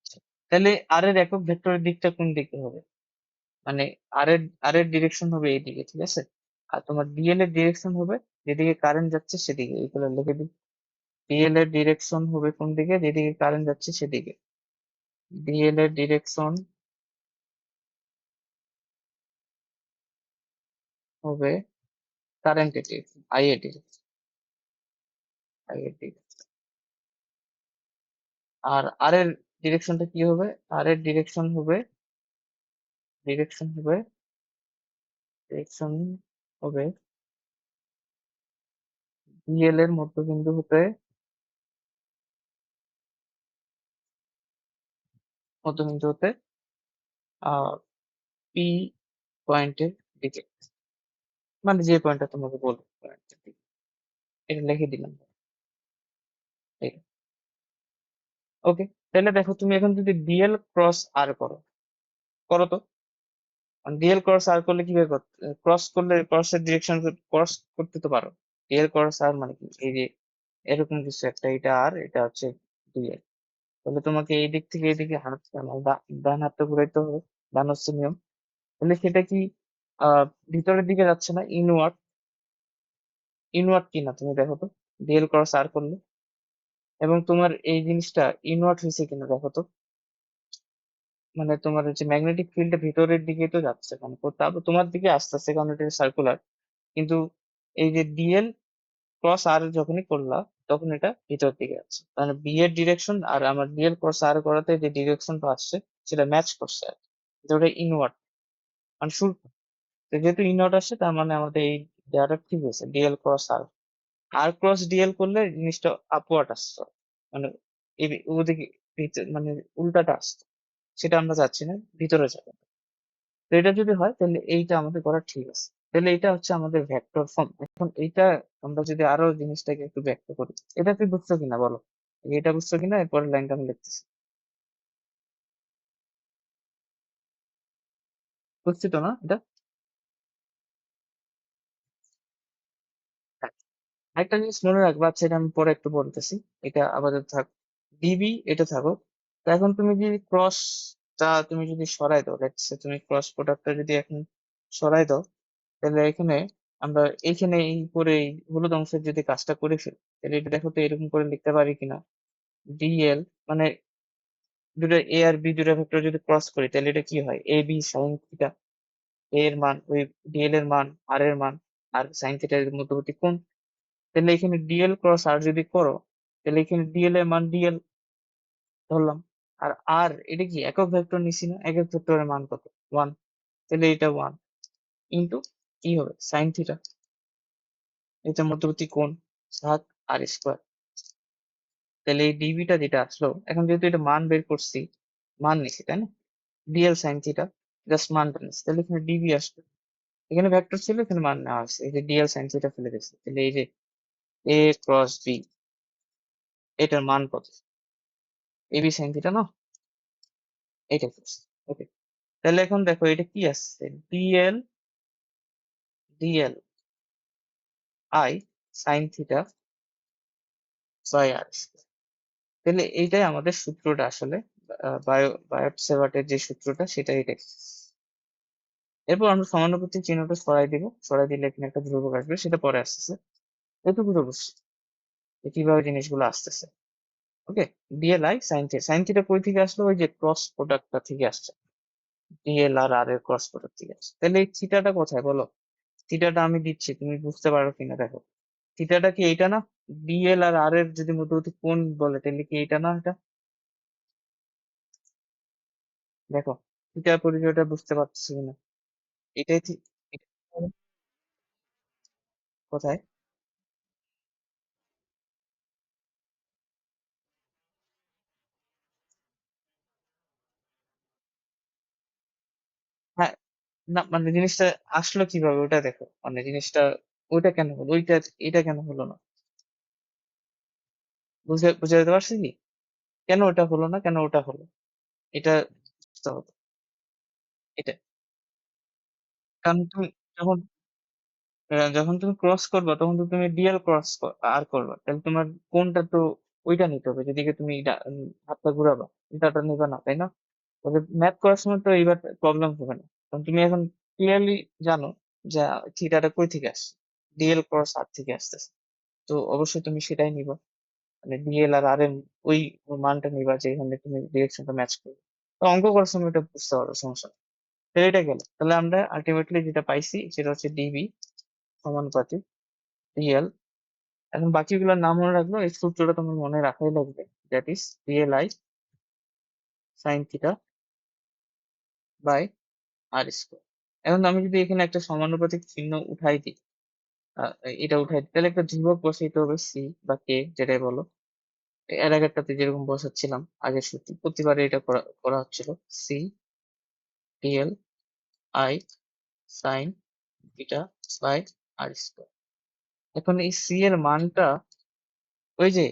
আছে? তাহলে আর এর একক ভেক্টরের দিকটা কোন দিকে হবে, মানে আর এর ডিরেকশন হবে এইদিকে, ঠিক আছে? আর তোমার ডিএল এর ডিরেকশন হবে যেদিকে কারেন্ট যাচ্ছে সেদিকে, এগুলো লিখে দিই। ডিএল এর ডিরেকশন হবে কোন দিকে, যেদিকে কারেন্ট যাচ্ছে সেদিকে। ডিএল এর ডিরেকশন হবে কারেন্টের ডিরেকশন, আই এর ডিরেকশন, আই এর ডিরেকশন। আর আর এর ডিরেকশনটা কি হবে, আর এর ডিরেকশন হবে ডিএল এর মধ্যবিন্দু হতে, মধ্যবিন্দু হতে আহ পি পয়েন্টের দিকে, মানে যে পয়েন্টটা তোমাকে বলবো পয়েন্টের দিকে, এটা লিখে দিলাম। ওকে, তাহলে দেখো তুমি এখন যদি ডিএল ক্রস আর করো, করো তো। ডিএল ক্রস আর করলে কিভাবে ক্রস করলে ক্রসের ডিরেকশন ক্রস করতে তো পারো। ডিএল ক্রস আর মানে কি, এই যে এরকম কিছু একটা, এটা আর এটা হচ্ছে ডিএল। তাহলে তোমাকে এই দিক থেকে এইদিকে হাত, মানে ডান হাতটা ঘুরাইতে হবে, ডান হচ্ছে নিয়ম। তাহলে সেটা কি আহ ভিতরের দিকে যাচ্ছে না, ইনওয়ার্ড, ইনওয়ার্ড কি না তুমি দেখো তো, ডিএল ক্রস আর করলে। এবং তোমার এই জিনিসটা ইনওয়ার্ড হয়েছে কিনা দেখো তো, মানে তোমার হচ্ছে ম্যাগনেটিক ফিল্ডটা ভিতরের দিকে তো যাচ্ছে, মানে তারপর তোমার দিকে আসতেছে কারণ এটা সার্কুলার। কিন্তু এই যে ডিএল ক্রস আর যখনই করলা, তখন এটা ভিতর দিকে যাচ্ছে, মানে বি এর ডিরেকশন আর আমার ডিএল ক্রস আর করাতে যে ডিরেকশনটা আসছে সেটা ম্যাচ করছে আর কি। কিন্তু ওটা ইনওয়ার্ড, মানে শুরু, যেহেতু ইনওয়ার্ড আসছে তার মানে আমাদের এই জায়গাটা ঠিক হয়েছে, ডিএল ক্রস আর, আর ক্রস ডিএল করলে জিনিসটা আপওয়ার্ড আসছে, মানে এই ওদিকে মানে উল্টাটা আসছে, সেটা আমরা যাচ্ছি না, ভিতরে যাবো। তো এটা যদি হয় তাহলে এইটা আমাদের করা ঠিক আছে, তাহলে এটা হচ্ছে আমাদের ভেক্টর ফর্ম। এখন এইটা আমরা যদি আরো জিনিসটাকে একটু ব্যাখ্যা করি, এটা তুই বুঝছো কিনা বলো, এটা বুঝছো কিনা, এরপরের লাইনটা আমি লিখতেছি। বুঝছি তো না এটা? হ্যাঁ, একটা জিনিস মনে রাখবা, আচ্ছা এটা আমি পরে একটু বলতেছি, এটা আপাতত থাক, ডিবি এটা থাকো। তো এখন তুমি যদি ক্রসটা তুমি যদি সরাই দাও, লেটস সে তুমি ক্রস প্রোডাক্টটা যদি এখন সরাই দাও, তাহলে এখানে আমরা এইখানে এই পরে এই হলুদ অংশের যদি কাজটা করে ফেলি, তাহলে এটা দেখো তো এরকম করে লিখতে পারি কিনা, ডিএল, মানে দুটো এ আর বি দুটো ভেক্টর যদি ক্রস করি তাহলে এটা কি হয়, এ বি সাইন থিটা, এ এর মান ওই ডিএল এর মান আর এর মান, আর সাইন থিটা এর মধ্যবর্তী কোণ। তাহলে এখানে ডিএল ক্রস আর যদি করো, তাহলে এখানে ডিএল এর মান ডিএল ধরলাম, আর আর এটা কি একক ভেক্টর নিছি না? একক ভেক্টরের মান কত? 1। তাহলে এটা 1 ইনটু কি হবে? sin theta. এটা মধ্যবর্তী কোণ ভাগ আর স্কয়ার। তাহলে এই ডিভিটা যেটা আসলো, এখন যেহেতু এটা মান বের করছি, মান নিছি তাই না? ডিএল sin থিটা জাস্ট মানটা নিছি। তাহলে এখানে ডিভি আসবে। এখানে ভেক্টর ছিল, এখানে মান নেওয়া হয়েছে। এই যে ডিএল sin থিটা ফেলে দিয়েছি। তাহলে এই যে এ ক্রস বি এটার মান কত? এবি sin থিটা না? এইটা ফেলছি। ওকে। তাহলে এখন দেখো এটা কি আসছে? Dl dl I sin theta by r square. তাহলে এইটাই আমাদের সূত্রটা আসলে বায়োট সেভার্টের যে সূত্রটা সেটা এটাই। এরপর আমরা সমানুপাতিক চিহ্নটা সরাই দিব। সরাই দিলে এখানে একটা ধ্রুবক আসবে, সেটা পরে আসতেছে। এটুকু তো বুঝছি যে কিভাবে জিনিসগুলো আসতেছে। Okay. DLI sine theta. Sine theta কই থেকে আসলো? ওই যে ক্রস প্রোডাক্টটা থেকে আসছে। ডিএল আর আর এর ক্রস প্রোডাক্ট থেকে আসছে। তাহলে এই থিটাটা কোথায় বলো? থিটাটা আমি দিচ্ছি, তুমি বুঝতে পারো কিনা দেখো। থিটাটা কি এইটা না? ডিএল আর আর এর যদি মধ্যবর্তী কোণ বলে তাহলে কি এইটা না? এটা দেখো, থিটার পরিচয়টা বুঝতে পারতেছি কিনা। এটাই এটা কোথায়? হ্যাঁ, না মানে জিনিসটা আসলো কিভাবে ওটা দেখো। মানে জিনিসটা ওইটা কেন হলো? ওইটা এটা কেন হলো না? বুঝাতে পারছি কি? কেন ওটা হলো না? কেন ওটা হলো? এটা বুঝতে হবে। এটা কারণ তুমি যখন যখন তুমি ক্রস করবা তখন তো তুমি ডিএল ক্রস আর করবা। তাহলে তোমার কোনটা তো ওইটা নিতে হবে। যেদিকে তুমি হাতটা ঘুরাবা উল্টাটা নিবা না, তাই না? তবে ম্যাথ করার সময় তো এইবার প্রবলেম হবে না। কারণ তুমি এখন ক্লিয়ারলি জানো যে থিটাটা কই থেকে আসছে। ডিএল ক্রস আর থেকে আসতেছে। তো অবশ্যই তুমি সেটাই নিবা। মানে ডিএল আর আর এর ওই মানটা নিবা যেখানে তুমি ডিরেকশনটা ম্যাচ করবে। তো অঙ্ক করার সময় এটা বুঝতে পারো, সমস্যা নেই। তাহলে এটা গেল। তাহলে আমরা আলটিমেটলি যেটা পাইছি সেটা হচ্ছে ডিবি সমানুপাতিক ডিএল। এখন বাকিগুলোর নাম মনে রাখবো, এই সূত্রটা তোমার মনে রাখাই লাগবে। That is dli sine theta by r square. এখন আমি যদি এখানে একটা সমানুপাতিক চিহ্ন উঠাই দিই, আহ, এটা উঠাই দিই, তাহলে একটা ধ্রুবক বসাইতে হবে সি বা কে যেটাই বলো। এর আগেরটাতে যেরকম বসাচ্ছিলাম আগের সূত্র, প্রতিবারে এটা করা করা হচ্ছিল। C dl I sine theta by r square. এখন এই সি এর মানটা ওই যে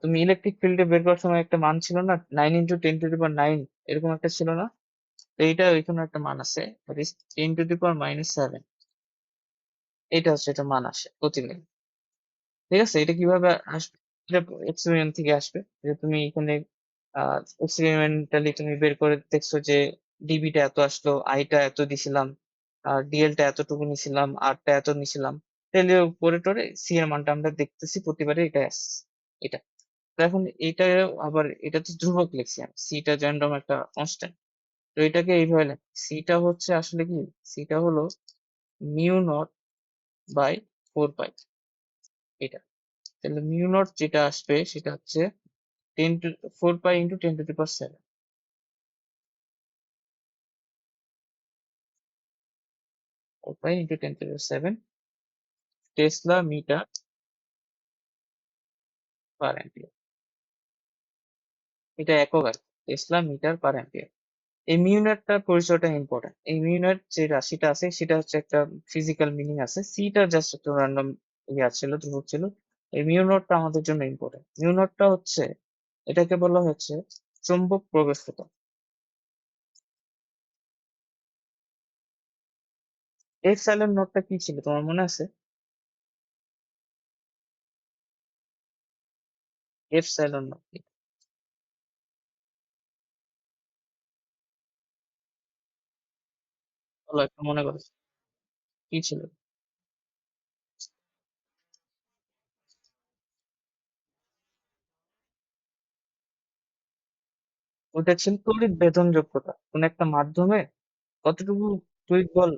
তুমি ইলেকট্রিক ফিল্ডে বের করার সময় একটা মান ছিল না, 9 × 10⁻৯ এরকম একটা ছিল না? তো এইটা ওইখানে একটা মান আছে, দ্যাট ইজ 10⁻⁻7। এটা হচ্ছে এটা মান আসে প্রতি মিনিট। ঠিক আছে? এটা কিভাবে আসবে? এটা এক্সপেরিমেন্ট থেকে আসবে। যে তুমি এখানে এক্সপেরিমেন্টালি তুমি বের করে দেখছো যে ডিবিটা এত আসলো, আইটা এত দিছিলাম, আর ডিএলটা এতটুকু নিছিলাম, আরটা এত নিছিলাম। তাহলে পরে টরে সি এর মানটা আমরা দেখতেছি প্রতিবারে এটা আসছে। এটা তো এখন এটা আবার এটা তো ধ্রুবক লিখছি আমি, সিটা র্যান্ডম একটা কনস্ট্যান্ট। তো এটাকে এইভাবে লেখ, সিটা হচ্ছে আসলে কি, সিটা হলো মিউ নট বাই 4 পাই। এটা তাহলে মিউ নট যেটা আসবে সেটা হচ্ছে 4 pi into 10⁻7। 4 pi into 10⁻7 tesla metre per ampere. এটা একক আর টেসলা মিটার পার অ্যাম্পিয়ার। এই মিউনেটটার পরিচয়টা ইম্পর্টেন্ট। এই মিউনেট যে রাশিটা আছে সেটা হচ্ছে একটা ফিজিক্যাল মিনিং আছে, সিটা জাস্ট একটা র্যান্ডম ইয়া ছিল, ধ্রুবক ছিল। এই মিউনটটা আমাদের জন্য ইম্পর্টেন্ট। মিউনটটা হচ্ছে, এটাকে বলা হচ্ছে চৌম্বক প্রবেশপথ। এপসাইলন নটটা কি ছিল তোমার মনে আছে? এপসাইলন নট কি? বলো একটু মনে করো, কি ছিল? ওটা ছিল তড়িৎ বেধন যোগ্যতা, কোন একটা মাধ্যমে কতটুকু তড়িৎ বল।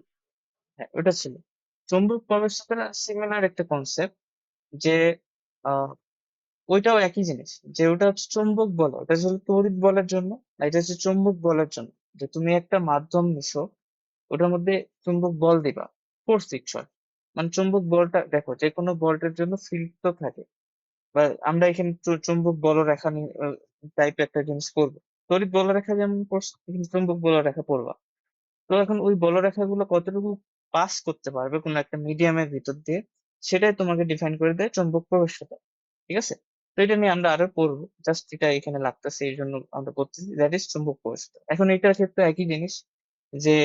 হ্যাঁ, ওটা ছিল। চৌম্বক প্রবেশপথের সিমিলার একটা কনসেপ্ট, যে আহ ওইটাও একই জিনিস, যে ওটা হচ্ছে চৌম্বক বল, ওটা ছিল তড়িৎ বলের জন্য। আর এটা হচ্ছে চুম্বক বলের জন্য, যে তুমি একটা মাধ্যম নিছো, ওটার মধ্যে চুম্বক বল দিবা, ফোর্স দিচ্ছ। মানে চুম্বক বলটা দেখো, যে কোনো বলটার জন্য ফিল্ড তো থাকে, বা আমরা এখানে চুম্বক বলরেখা টাইপের একটা জিনিস করবো। তড়িৎ বলরেখা যেমন পড়ছো, এখানে চুম্বক বলরেখা পড়বা। তো এখন ওই বলরেখাগুলো কতটুকু পাস করতে পারবে কোনো একটা মিডিয়ামের ভিতর দিয়ে, সেটাই তোমাকে ডিফাইন করে দেয় চুম্বক প্রবেশ্যতা। ঠিক আছে? তো এটা নিয়ে আমরা আরো পড়বো, জাস্ট এটা এখানে লাগতেছে এই জন্য আমরা পড়তেছি, দ্যাট ইজ চুম্বক প্রবেশ্যতা। এখন এটার ক্ষেত্রে একই জিনিস, যে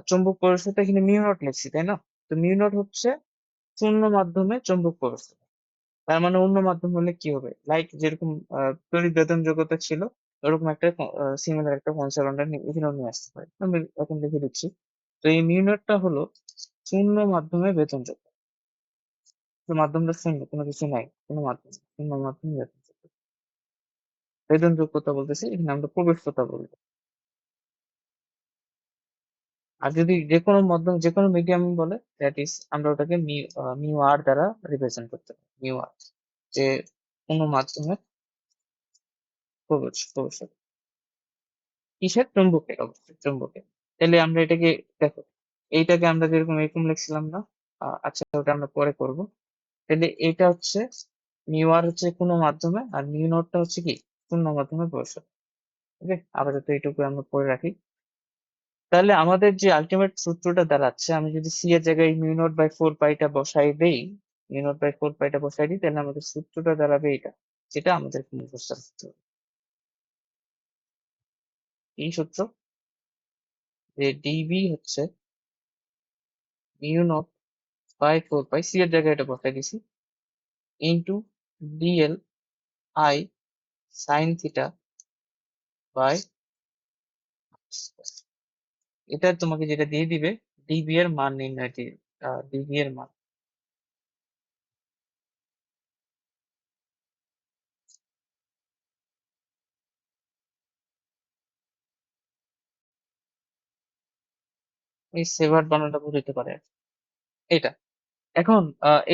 চুম্বক প্রবেশ্যতা এখানে মিউ নট লিখছি, তাই না? তো মিউ নট হচ্ছে শূন্য মাধ্যমে চুম্বক প্রবেশ্যতা। তার মানে অন্য মাধ্যম হলে কি হবে, লাইক যেরকম তড়িৎ বেদন যোগ্যতা ছিল, ওরকম একটা সিমিলার একটা কনসেপ্ট আমরা এখানেও নিয়ে আসতে পারি। আমি এখন লিখে দিচ্ছি। তো এই মিউনেটটা হলো শূন্য মাধ্যমে বেতন যোগ্য। তো মাধ্যমটা শূন্য, কোনো কিছু নাই, কোনো মাধ্যম নেই, শূন্য মাধ্যমে বেতন যোগ্য। বেতন যোগ্যতা বলতেছি, এখানে আমরা প্রবেশ্যতা বলবো। আর যদি যে কোনো মাধ্যম, যে কোনো মিডিয়াম বলে, দ্যাট ইজ আমরা ওটাকে মিউ আর দ্বারা রিপ্রেজেন্ট করতে পারি, মিউ আর, যে কোনো মাধ্যমে প্রবেশ্যতা। কিসের? চুম্বকের, অবশ্যই চুম্বকের। তাহলে আমরা এটাকে, দেখো, এইটাকে আমরা যেরকম এরকম লিখছিলাম না, আচ্ছা ওটা আমরা পরে করব। তাহলে এটা হচ্ছে মিউ আর হচ্ছে কোনো মাধ্যমে, আর মিউ নটটা হচ্ছে কি শূন্য মাধ্যমে প্রবেশ। ওকে, আপাতত এইটুকু আমরা পরে রাখি। তাহলে আমাদের যে আলটিমেট সূত্রটা দাঁড়াচ্ছে, আমি যদি সি এর জায়গায় মিউ নট বাই ফোর পাইটা বসাই দেই, মিউ নট বাই ফোর পাইটা বসাই দিই, তাহলে আমাদের সূত্রটা দাঁড়াবে এটা, যেটা আমাদের মুখস্থ রাখতে হবে। এই সূত্র, যে ডিবি হচ্ছে mu naught by four pi, C এর জায়গায় এটা বসাই দিছি, into dl I sine theta by, এটা তোমাকে যেটা দিয়ে দিবে ডিবি এর মান নির্ণয় দিয়ে, ডিবি এর মান। এই সেভার বানানটা বুঝতে পারে আর কি। এটা এখন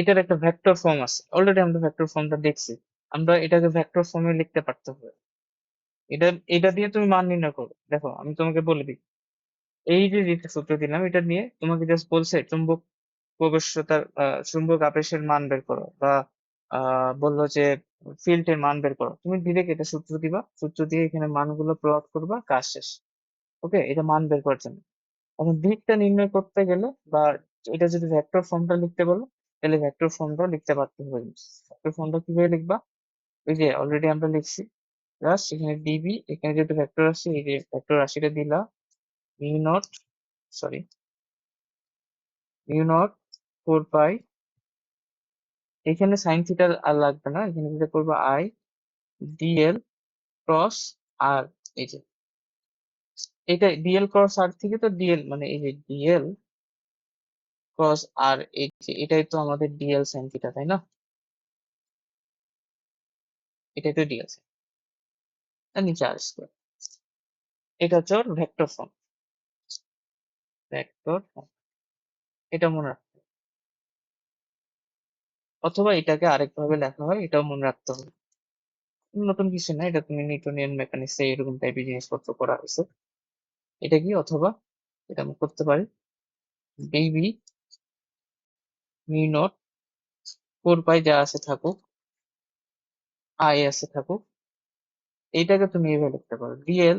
এটার একটা ভেক্টর ফর্ম আছে, অলরেডি আমরা ভেক্টর ফর্মটা দেখছি। আমরা এটাকে ভেক্টর ফর্মে লিখতে পারতে হবে। এটা এটা দিয়ে তুমি মান নির্ণয় করো। দেখো আমি তোমাকে বলে দিই, এই যে যেটা সূত্র দিলাম, এটা নিয়ে তোমাকে জাস্ট বলছে চুম্বক প্রবেশ্যতার, চুম্বক আবেশের মান বের করো, বা বললো যে ফিল্ডের মান বের করো, তুমি ডিরেক্ট এটা সূত্র দিবা, সূত্র দিয়ে এখানে মানগুলো প্লট করবা, কাজ শেষ। ওকে, এটা মান বের করার জন্য। এখন দিকটা নির্ণয় করতে গেলে, বা এটা যদি ভেক্টর ফর্মটা লিখতে বলো, তাহলে ভেক্টর ফর্মটাও লিখতে পারতে হবে। ভেক্টর ফর্মটা কিভাবে লিখবা? ওই যে অলরেডি আমরা লিখছি, জাস্ট এখানে ডিবি, এখানে যেহেতু ভেক্টর রাশি, এই যে ভেক্টর রাশিটা দিলা, mu not, sorry, mu not four pi, এখানে সাইন থিটা আর লাগবে না, এখানে যেটা করবো আই ডিএল ক্রস আর, এই যে এটা ডিএল ক্রস আর থেকে তো ডিএল, মানে এই যে ডিএল ক্রস আর, এই যে এটাই তো আমাদের ডিএল সাইন থিটা, তাই না? এটাই তো ডিএল সাইন, আর নিচে আর স্কোয়ার। এটা হচ্ছে ওর ভেক্টর ফর্ম, ভেক্টর ফর্ম, এটা মনে রাখতে হবে। অথবা এটাকে আরেকভাবে লেখা হয়, এটাও মনে রাখতে হবে। নতুন কিছু না, এটা তুমি নিউটনিয়ান মেকানিক্সে এরকম টাইপের জিনিসপত্র করা হয়েছে। এটা কি, অথবা এটা আমি করতে পারি, DB mu not four pi যা আছে থাকুক, আই আছে থাকুক, এইটাকে তুমি এভাবে লিখতে পারো ডিএল,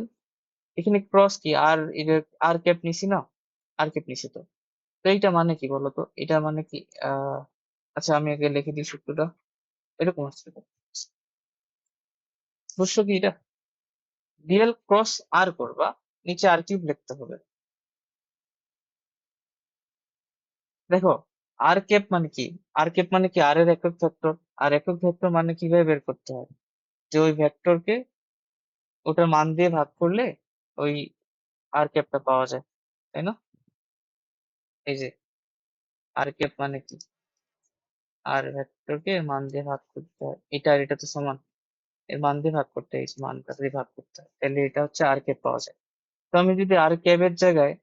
এখানে ক্রস কি আর, এটা আর ক্যাপ নিছি না, আর ক্যাপ নিছি তো। তো এইটা মানে কি বলতো, এটা মানে কি, আহ আচ্ছা আমি আগে লিখে দিই সূত্রটা, এরকম আসছে তো। বুঝছো কি এটা? ডিএল ক্রস আর করবা, নিচে আর কিউব লিখতে হবে। দেখো, আর ক্যাপ মানে কি, আর ক্যাপ মানে কি আর এর একক ভেক্টর। আর একক ভেক্টর মানে কিভাবে বের করতে হয়, যে ওই ভেক্টরকে ওটার মান দিয়ে ভাগ করলে ওই আর ক্যাপটা পাওয়া যায়, তাই না? এই যে আর ক্যাপ মানে কি, আর ভেক্টরকে এর মান দিয়ে ভাগ করতে হয়, এটা আর এটা তো সমান, এর মান দিয়ে ভাগ করতে হয়, এই মানটা দিয়ে ভাগ করতে হয়, তাহলে এটা হচ্ছে আর ক্যাপ পাওয়া যায়। তো আমি যদি আর ক্যাবের জায়গায়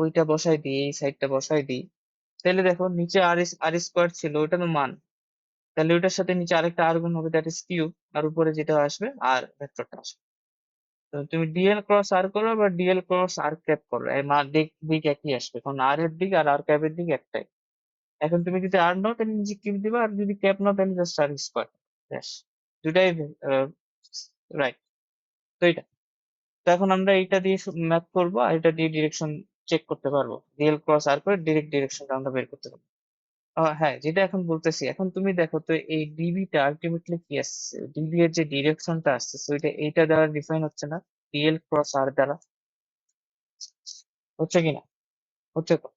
ওইটা বসাই দিই, এই সাইডটা বসাই দিই, তাহলে দেখো নিচে আর স্কোয়ার ছিল, ওটা তো মান, তাহলে ওইটার সাথে নিচে আরেকটা আর গুণ হবে, দ্যাট ইজ কিউব, আর উপরে যেটা আসবে আর ভেক্টরটা আসবে। তো তুমি ডিএল ক্রস আর করো বা ডিএল ক্রস আর ক্যাপ করো, এর দিক দিক একই আসবে, কারণ আর এর দিক আর আর ক্যাপের দিক একটাই। এখন তুমি যদি আর নাও তাহলে নিজে কিপ দিবা, আর যদি ক্যাপ নাও তাহলে জাস্ট আর স্কোয়ার। ব্যাস, দুটাই রাইট। তো এটা, তো এখন আমরা এইটা দিয়ে ম্যাথ করবো, আর এটা দিয়ে ডিরেকশন চেক করতে পারবো, ডিএল ক্রস আর করে ডিরেক্ট ডিরেকশনটা আমরা বের করতে পারবো। হ্যাঁ, যেটা এখন বলতেছি, এখন তুমি দেখো তো এই ডিবিটা আলটিমেটলি কি আসছে, ডিবি এর যে ডিরেকশনটা আসছে ওইটা এইটা দ্বারা ডিফাইন হচ্ছে না, ডিএল ক্রস আর দ্বারা, হচ্ছে কিনা? হচ্ছে তো।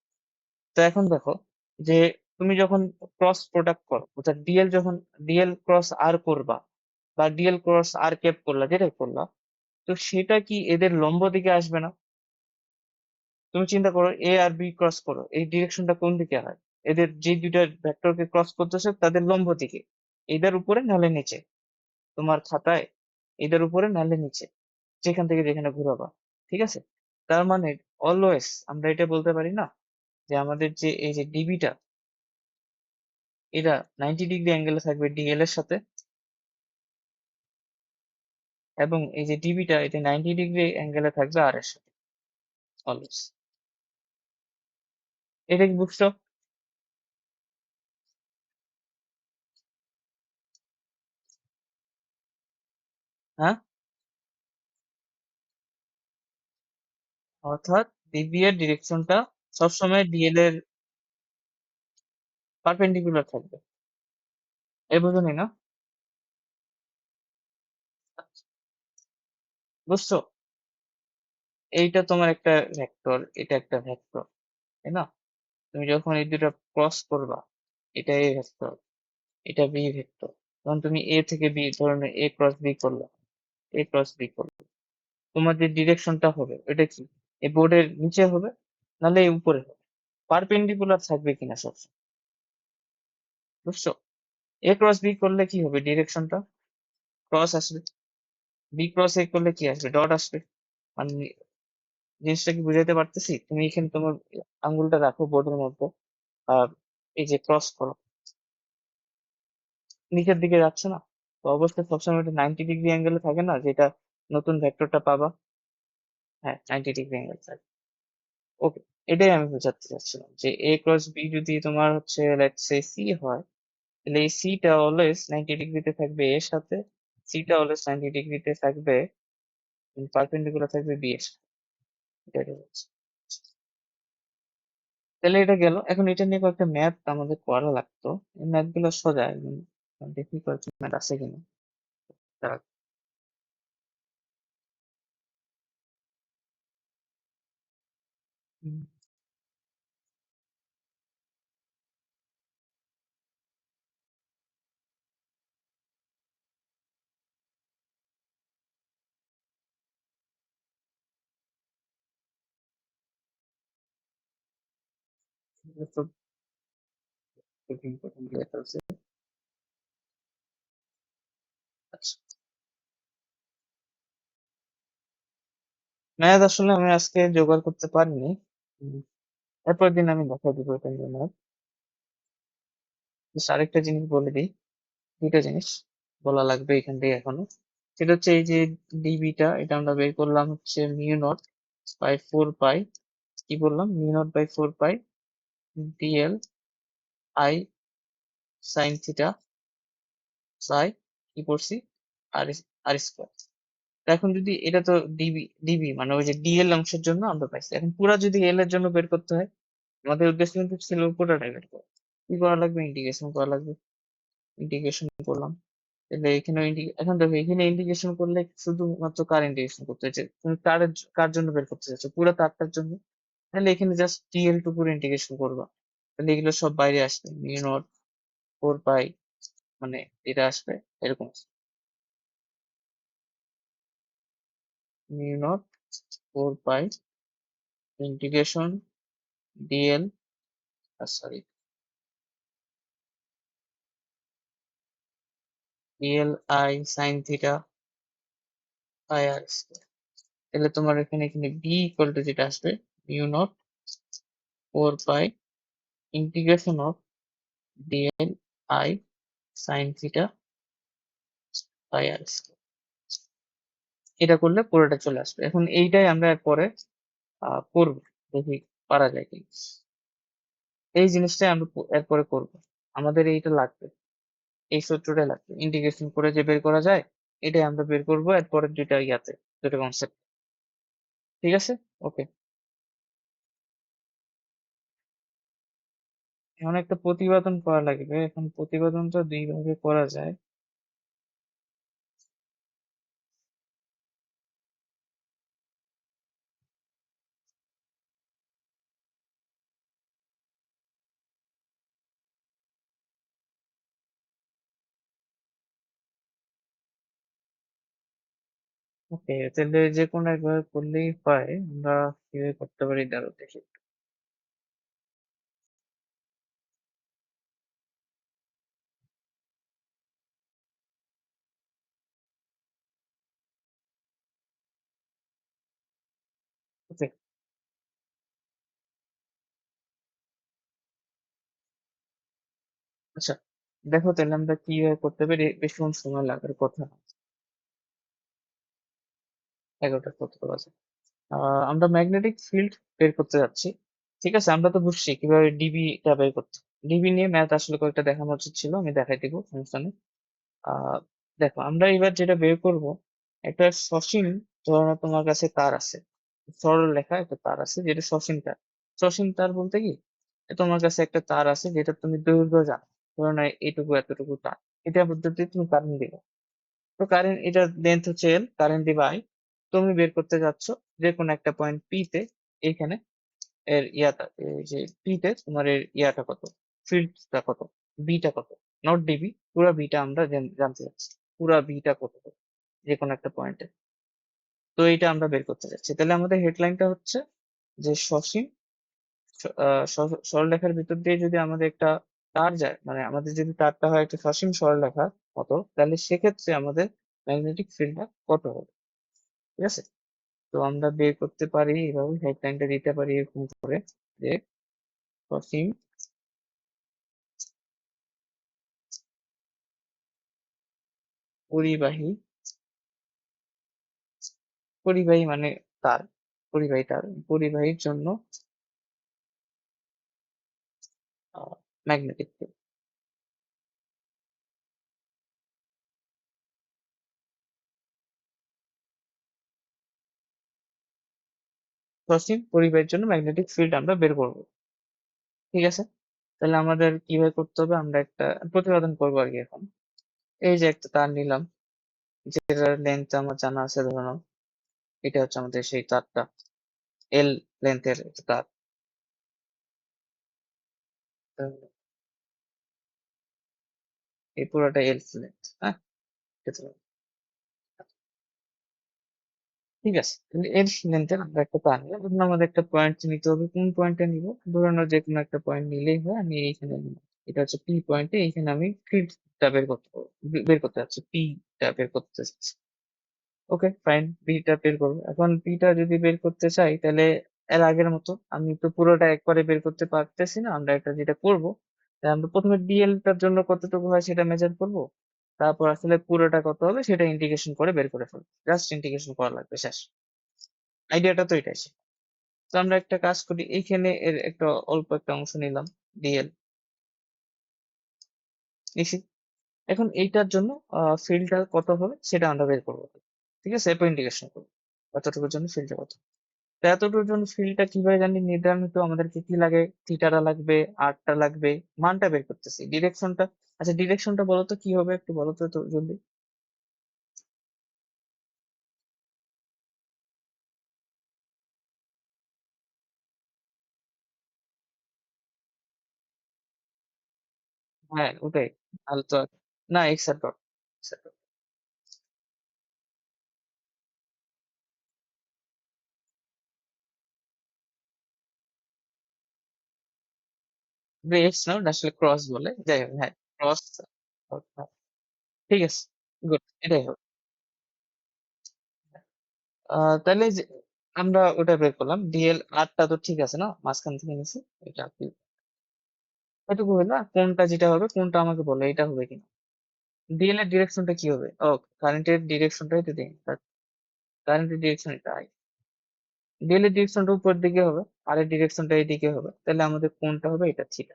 তো এখন দেখো যে তুমি যখন ক্রস প্রোডাক্ট করো, অর্থাৎ ডিএল যখন ডিএল ক্রস আর করবা বা ডিএল ক্রস আর ক্যাপ করলা, যেটাই করলা, তো সেটা কি এদের লম্ব দিকে আসবে না? তুমি চিন্তা করো, এ আর বি ক্রস করো, এই ডিরেকশনটা কোন দিকে হয়? এদের যে দুইটা ভেক্টরকে ক্রস করতেছে তাদের লম্ব দিকে, এদের উপরে নাহলে নিচে, তোমার খাতায় এদের উপরে নাহলে নিচে, যেখান থেকে যেখানে ঘুরাবা। ঠিক আছে? তার মানে অলওয়েজ আমরা এটা বলতে পারি না যে আমাদের যে এই যে ডিবিটা, এটা 90 ডিগ্রি অ্যাঙ্গেলে থাকবে ডিএল এর সাথে, এবং এই যে ডিবিটা এটা 90 ডিগ্রি অ্যাঙ্গেলে থাকবে আর এর সাথে, অলওয়েজ। এটা কি বুঝছো? হ্যাঁ, অর্থাৎ ডিবি এর ডিরেকশনটা সবসময় ডিএল এর পারপেন্ডিকুলার থাকবে। এই বুঝুনি না? বুঝছো? এইটা তোমার একটা ভেক্টর, এটা একটা ভেক্টর, তাই না? তুমি যখন এই দুটো ক্রস করবা, এটা এ ভেক্টর, এটা বি ভেক্টর, তখন তুমি এ থেকে বি ধরনের এ ক্রস বি করলা, এ ক্রস বি করলা, তোমার যে ডিরেকশনটা হবে এটা কি, এই বোর্ডের নিচে হবে নাহলে এই উপরে হবে, পারপেন্ডিকুলার থাকবে কিনা সবসময়। বুঝছো? এ ক্রস বি করলে কি হবে, ডিরেকশনটা ক্রস আসবে, বি ক্রস এ করলে কি আসবে, ডট আসবে। মানে জিনিসটা কি বুঝাইতে পারতেছি? তুমি এখানে তোমার আঙ্গুলটা রাখো বোর্ডের মধ্যে, আর এই যে ক্রস করো, নিচের দিকে যাচ্ছে না? তো অবশ্যই সবসময় এটা 90 ডিগ্রি অ্যাঙ্গেলে থাকে না, যেটা নতুন ভেক্টরটা পাবা। হ্যাঁ, 90 ডিগ্রি অ্যাঙ্গেল থাকে। ওকে, এটাই আমি বোঝাতে চাচ্ছিলাম যে এ ক্রস বি যদি তোমার হচ্ছে লেটস সে সি হয়, তাহলে এই সিটা অলওয়েজ 90 ডিগ্রিতে থাকবে এর সাথে, সিটা অলওয়েজ 90 ডিগ্রিতে থাকবে, পারপেন্ডিকুলার থাকবে বি এর সাথে। এটাই হচ্ছে। তাহলে এটা গেল, এখন এটা নিয়ে কয়েকটা ম্যাথ আমাদের করা লাগতো। এই ম্যাথ গুলো সোজা একদম, দেখি কয়েকটা ম্যাথ আছে কিনা। দাঁড়াও। হুম, এটা তো খুব ইম্পর্টেন্ট ম্যাথ আছে। আচ্ছা, ম্যাথ আসলে আমি আজকে জোগাড় করতে পারিনি। হুম, এরপর দিন আমি দেখা দিব এটা নিয়ে ম্যাথ। আরেকটা জিনিস বলে দিই, দুইটা জিনিস বলা লাগবে এখান থেকে এখনো। সেটা হচ্ছে এই যে ডিবিটা, এটা আমরা বের করলাম হচ্ছে মিউ নট বাই 4 পাই, কি বললাম, mu naught by 4 pi dl I sine theta by কি করছি, আর আর স্কোয়ার। এখন যদি এটা তো ডিবি ডিবি মানে ওই যে ডিএল অংশের জন্য আমরা পাইছি, এখন পুরা যদি এল এর জন্য বের করতে হয়, আমাদের উদ্দেশ্য কিন্তু ছিল পুরোটাই বের করা। কি করা লাগবে, ইন্টিগ্রেশন করা লাগবে। ইন্টিগ্রেশন করলাম, তাহলে এখানে এখন দেখো এখানে ইন্টিগ্রেশন করলে শুধুমাত্র কার ইন্টিগ্রেশন করতে হচ্ছে, তুমি কার জন্য বের করতে চাচ্ছ, পুরো তারটার জন্য, তাহলে এখানে জাস্ট টিএল টু পুরো ইন্টিগ্রেশন করবা, তাহলে এগুলো সব বাইরে আসবে, মিউ নট 4 পাই, মানে এটা আসবে এরকম, mu naught 4 pi integration dl, sorry, dl I sine theta by r square. তাহলে তোমার এখানে এখানে বি ইকুয়াল টু যেটা আসবে, mu naught 4 pi integration of dl I sine theta by r square. এটা করলে পুরোটা চলে আসবে। এখন এইটাই আমরা এরপরে করবো, দেখি পারা যায় কি। এই জিনিসটাই আমরা এরপরে করবো। আমাদের এইটা লাগবে, এই সূত্রটা লাগবে, ইন্টিগ্রেশন করে যে বের করা যায় এটাই আমরা বের করবো এরপরে দুইটা ইয়াতে, দুটো কনসেপ্ট। ঠিক আছে, ওকে। এখন একটা প্রতিবেদন করা লাগবে। এখন প্রতিবেদনটা দুই ভাবে করা যায়। ওকে, তাহলে যে কোনো একভাবে করলেই হয়। আমরা কিভাবে করতে পারি দাঁড়াও দেখি। ওকে, আচ্ছা, দেখো তাহলে আমরা কিভাবে করতে পারি, বেশিক্ষণ সময় লাগার কথা না। 11টা 17 বাজে। আমরা ম্যাগনেটিক ফিল্ড বের করতে যাচ্ছি। ঠিক আছে, আমরা তো বুঝছি কিভাবে ডিবি টা বের করতে। ডিবি নিয়ে ম্যাথ আসলে কয়েকটা দেখানো উচিত ছিল, আমি দেখাই দিব, সমস্যা নেই। আহ দেখো, আমরা এবার যেটা বের করব, একটা সসীম, ধরো তোমার কাছে তার আছে, সরল রেখা একটা তার আছে যেটা সসীম তার। সসীম তার বলতে কি, তোমার কাছে একটা তার আছে যেটা তুমি দৈর্ঘ্য জানো, ধরো না এইটুকু এতটুকু তার, এটা পদ্ধতি তুমি কারেন্ট দিবে। তো কারেন্ট, এটার লেন্থ হচ্ছে এল, কারেন্ট দিবা আই। তুমি বের করতে যাচ্ছ যে কোনো একটা পয়েন্ট পি তে, এইখানে এর ইয়াটা, এই যে পি তে তোমার এর ইয়াটা কত, ফিল্ডটা কত, বিটা কত, নট ডিবি, পুরা বিটা আমরা জানতে চাচ্ছি, পুরা বিটা কত, যে কোনো একটা পয়েন্টে। তো এইটা আমরা বের করতে চাচ্ছি। তাহলে আমাদের হেডলাইনটা হচ্ছে যে সসীম সরলরেখার ভিতর দিয়ে যদি আমাদের একটা তার যায়, মানে আমাদের যদি তারটা হয় একটা সসীম সরলরেখা মতো, তাহলে সেক্ষেত্রে আমাদের ম্যাগনেটিক ফিল্ডটা কত হবে। ঠিক আছে, তো আমরা বের করতে পারি এভাবে, হেডলাইনটা দিতে পারি এরকম করে যে সসীম পরিবাহী, পরিবাহী মানে তার, পরিবাহী তার, পরিবাহীর জন্য ম্যাগনেটিক ফিল্ড। সসীম পরিবাহীর জন্য ম্যাগনেটিক ফিল্ড আমরা বের করবো। ঠিক আছে, তাহলে আমাদের কিভাবে করতে হবে, আমরা একটা প্রতিপাদন করবো আর কি। এখন এই যে একটা তার নিলাম, যেটার লেন্থ আমার জানা আছে, ধরো নাও, এটা হচ্ছে আমাদের সেই তারটা, এল লেন্থের একটা তার। তাহলে এই পুরোটা এল লেন্থ, হ্যাঁ, এটা তো ঠিক আছে। তাহলে এর লেন্থের আমরা একটা তার নিলাম। ধরুন আমাদের একটা পয়েন্ট নিতে হবে, কোন পয়েন্টে নিব, ধরুন যে কোনো একটা পয়েন্ট নিলেই হয়। আমি এইখানে নিলাম, এটা হচ্ছে পি পয়েন্টে, এইখানে আমি ফিল্ডটা বের করতে পারবো, বের করতে যাচ্ছি, পি টা বের করতে যাচ্ছি। ওকে ফাইন, বিটা বের করবো। এখন বিটা যদি বের করতে চাই, তাহলে এর আগের মতো আমি তো পুরোটা একবারে বের করতে পারতেছি না, আমরা একটা যেটা করবো, আমরা প্রথমে ডিএল টার জন্য কতটুকু হয় সেটা মেজার করব, তারপর আসলে পুরোটা কত হবে সেটা ইন্টিগ্রেশন করে বের করে ফেলবো, জাস্ট ইন্টিগ্রেশন করা লাগবে, শেষ। আইডিয়াটা তো এটাই ছিল। তো আমরা একটা কাজ করি, এইখানে এর একটা অল্প একটা অংশ নিলাম, ডিএল নিছি। এখন এইটার জন্য ফিল্ডটা কত হবে সেটা আমরা বের করবো। ঠিক আছে, এরপর ইন্টিগ্রেশন করবো কতটুকুর জন্য ফিল্ডটা কত। তো এতটুকুর জন্য ফিল্ডটা কিভাবে জানি নির্ধারণ, তো আমাদেরকে কি লাগে, থিটাটা লাগবে, আরটা লাগবে, মানটা বের করতেছি, ডিরেকশনটা। আচ্ছা, ডিরেকশনটা বলো তো কি হবে, একটু বলো তো তো জলদি। হ্যাঁ ওটাই, তাহলে তো না, এক্স আর ডট, এক্স না, ওটা আসলে ক্রস বলে, যাই হোক, হ্যাঁ ক্রস। ঠিক আছে, গুড, এটাই হোক। তাহলে যে আমরা ওটা বের করলাম, ডিএল আরটা তো ঠিক আছে না, মাঝখান থেকে নিছি, এটা কি এটুকু হলো। আর কোনটা যেটা হবে, কোনটা আমাকে বলো, এটা হবে কিনা। ডিএল এর ডিরেকশনটা কি হবে, ও কারেন্টের ডিরেকশনটাই তো দিই। কারেন্টের ডিরেকশন এটা আই, ডিএল এর ডিরেকশনটা উপরের দিকে হবে, আর এর ডিরেকশনটা এইদিকে হবে, তাহলে আমাদের কোনটা হবে? এটা থিটা।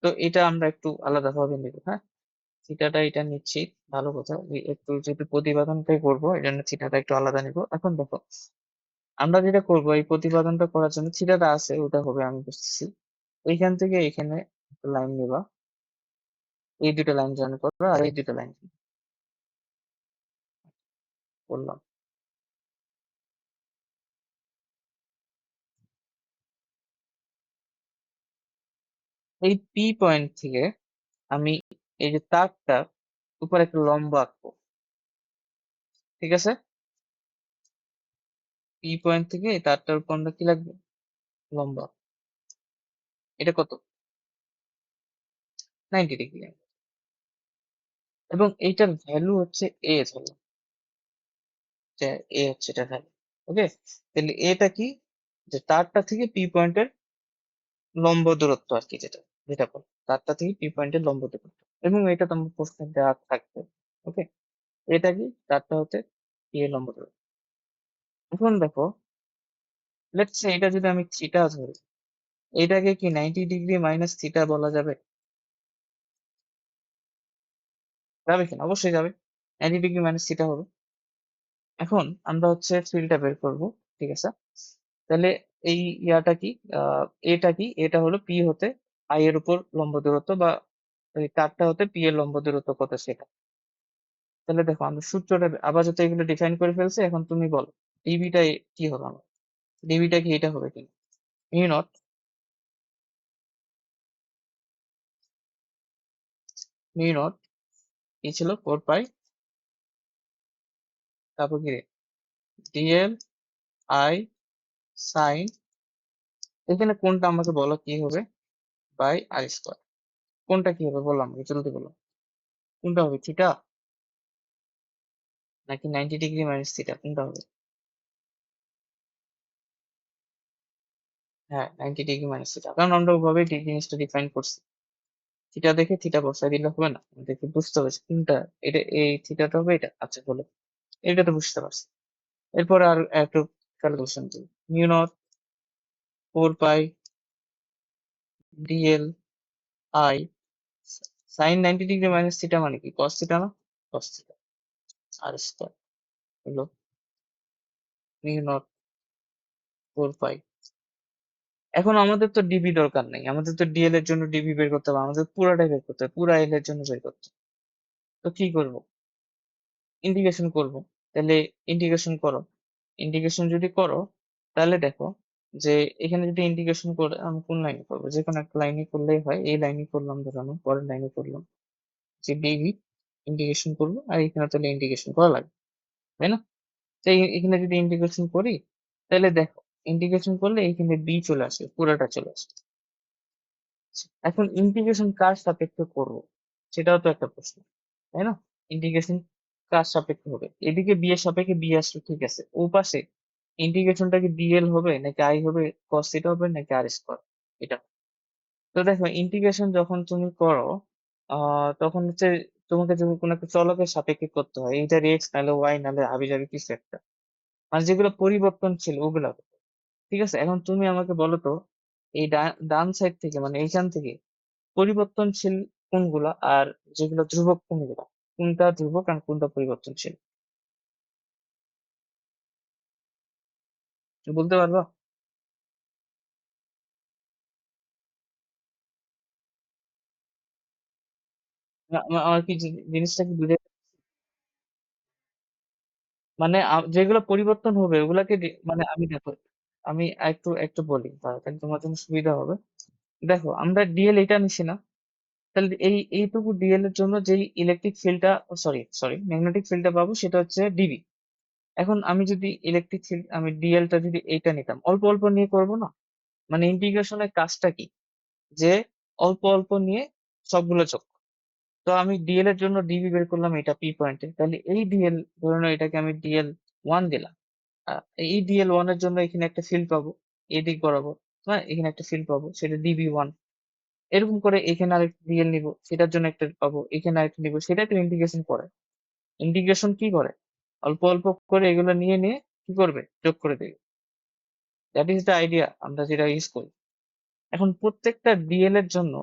তো এটা আমরা একটু আলাদা ভাবে নেব, হ্যাঁ। থিটাটা এটা নিচ্ছি, ভালো কথা। একটু যেহেতু প্রতিপাদনটাই করবো, এই জন্য থিটাটা একটু আলাদা নিব। এখন দেখো, আমরা যেটা করবো, এই প্রতিপাদনটা করার জন্য থিটাটা আছে, ওটা হবে আমি বুঝতেছি। এইখান থেকে এখানে লাইন নেবা, এই দুটো লাইন জয়েন করবা, আর এই দুটো লাইন করলাম। এই পি পয়েন্ট থেকে আমি এই যে তারটা উপর একটা লম্ব আঁকবো, ঠিক আছে? পি পয়েন্ট থেকে এই তারটার উপর আমরা কি লাগবে? লম্ব। এটা কত? 90 ডিগ্রি। এবং এইটার ভ্যালু হচ্ছে এ, ধরলাম যে এ হচ্ছে এটা ভ্যালু। ওকে, তাহলে এটা কি? যে তারটা থেকে পি পয়েন্টের লম্ব দূরত্ব আর কি, যেটা যেটা বল, তারটা থেকে পি পয়েন্টের লম্ব দূরত্ব। এবং এটা তোমার প্রশ্নে দেওয়া থাকবে। ওকে, এটা কি? তারটা হতে পি এর লম্ব দূরত্ব। এখন দেখো, লেটস সে এটা যদি আমি থিটা ধরি, এটাকে কি 90 ডিগ্রি মাইনাস থিটা বলা যাবে? যাবে কিনা? অবশ্যই যাবে, 90 ডিগ্রি মাইনাস থিটা হবে। এখন আমরা হচ্ছে ফিল্ডটা বের করব, ঠিক আছে? তাহলে এই ইয়াটা কি, এটা কি? এটা হলো পি হতে আই এর উপর লম্ব দূরত্ব, বা এই তারটা হতে পি এর লম্ব দূরত্ব কত সেটা। তাহলে দেখো, আমরা সূত্রটা আপাতত এগুলো ডিফাইন করে ফেলছি। এখন তুমি বলো ডিভিটা কি হবে আমার? ডিভিটা কি এটা হবে কিনা? মিউ নট, মিউ নট কি ছিল? 4 পাই, তারপর কি ডিএল আই সাইন, এখানে কোনটা আমাকে বলো কি হবে? By r square. কোনটা কি হবে বললাম, জলদি বলো। কোনটা হবে, থিটা নাকি 90 ডিগ্রি মাইনাস থিটা? কোনটা হবে? হ্যাঁ, 90 ডিগ্রি মাইনাস থিটা, কারণ আমরা ওভাবে জিনিসটা ডিফাইন করছি। থিটা দেখে থিটা বসাই দিলে হবে না, আমাদেরকে বুঝতে হবে যে কোনটা। এটা এই থিটাটা হবে এটা, আচ্ছা বলো। এটা তো বুঝতে পারছি। এরপর আর একটু ক্যালকুলেশন দিই। Mu naught 4 pi dl I sign 90 degree minus theta মানে কি? কস থিটা না? কস থিটা আর স্কোয়ার হলো মিউ নট 4 পাই। এখন আমাদের তো ডিবি দরকার নেই, আমাদের তো ডিএল এর জন্য ডিবি বের করতে হবে, আমাদের পুরাটাই বের করতে হবে, পুরা এল এর জন্য বের করতে হবে। তো কি করব? ইন্টিগ্রেশন করব। তাহলে ইন্টিগ্রেশন করো। ইন্টিগ্রেশন যদি করো, তাহলে দেখো যে এখানে যদি ইন্টিগ্রেশন করে, আমি কোন লাইনে করবো? যে কোনো একটা লাইনে করলেই হয়। এই লাইনে করলাম, ধরো আমি পরের লাইনে করলাম যে ডিভি ইন্টিগ্রেশন করবো, আর এখানে তাহলে ইন্টিগ্রেশন করা লাগবে, তাই না? তো এখানে যদি ইন্টিগ্রেশন করি, তাহলে দেখো, ইন্টিগ্রেশন করলে এখানে বি চলে আসে, পুরাটা চলে আসে। এখন ইন্টিগ্রেশন কার সাপেক্ষে করবো, সেটাও তো একটা প্রশ্ন, তাই না? ইন্টিগ্রেশন কার সাপেক্ষে হবে? এদিকে বি এর সাপেক্ষে বি আসলে ঠিক আছে, ও পাশে ইন্টিগ্রেশনটা কি ডিএল হবে নাকি আই হবে, কস থিটা হবে নাকি আর স্কোয়ার, এটা। তো দেখো, ইন্টিগ্রেশন যখন তুমি করো, তখন হচ্ছে তোমাকে যখন কোনো একটা চলকের সাপেক্ষে করতে হয়, এইটার এক্স নাহলে ওয়াই নাহলে হাবি যাবি কিছু একটা, মানে যেগুলো পরিবর্তনশীল ওগুলা। ঠিক আছে, এখন তুমি আমাকে বলো তো, এই ডান সাইড থেকে মানে এইখান থেকে পরিবর্তনশীল কোনগুলা, আর যেগুলো ধ্রুবক কোনগুলা? কোনটা ধ্রুবক আর কোনটা পরিবর্তনশীল? তুমি বলতে পারবা? আমার কি জিনিসটা কি বুঝে? মানে যেগুলো পরিবর্তন হবে ওগুলাকে মানে আমি দেখো, আমি একটু একটু বলি তাহলে তোমার জন্য সুবিধা হবে। দেখো, আমরা ডিএল এটা নিছি না? তাহলে এইটুকু ডিএল এর জন্য যেই ইলেকট্রিক ফিল্ডটা, সরি সরি ম্যাগনেটিক ফিল্ডটা পাবো সেটা হচ্ছে ডিবি। এখন আমি যদি ইলেকট্রিক ফিল্ড, আমি ডিএলটা যদি এইটা নিতাম, অল্প অল্প নিয়ে করবো না? মানে ইন্টিগ্রেশনের কাজটা কি? যে অল্প অল্প নিয়ে সবগুলো যোগ। তো আমি ডিএল এর জন্য ডিবি বের করলাম এটা পি পয়েন্টে, তাহলে এই ডিএল, ধরে নাও এটাকে আমি ডিএল ওয়ান দিলাম। এই ডিএল ওয়ান এর জন্য এখানে একটা ফিল্ড পাবো, এদিক বরাবর, হ্যাঁ এখানে একটা ফিল্ড পাবো, সেটা ডিবি ওয়ান। এরকম করে এখানে আরেকটা ডিএল নিবো, সেটার জন্য একটা পাবো, এখানে আরেকটা নিবো, সেটাই তো ইন্টিগ্রেশন করে। ইন্টিগ্রেশন কি করে? অল্প অল্প করে এগুলো নিয়ে নিয়ে কি করবে, যোগ করে দেবে। দ্যাট ইজ দ্য আইডিয়া আমরা যেটা ইউজ করি। এখন প্রত্যেকটা ডিএল এর জন্য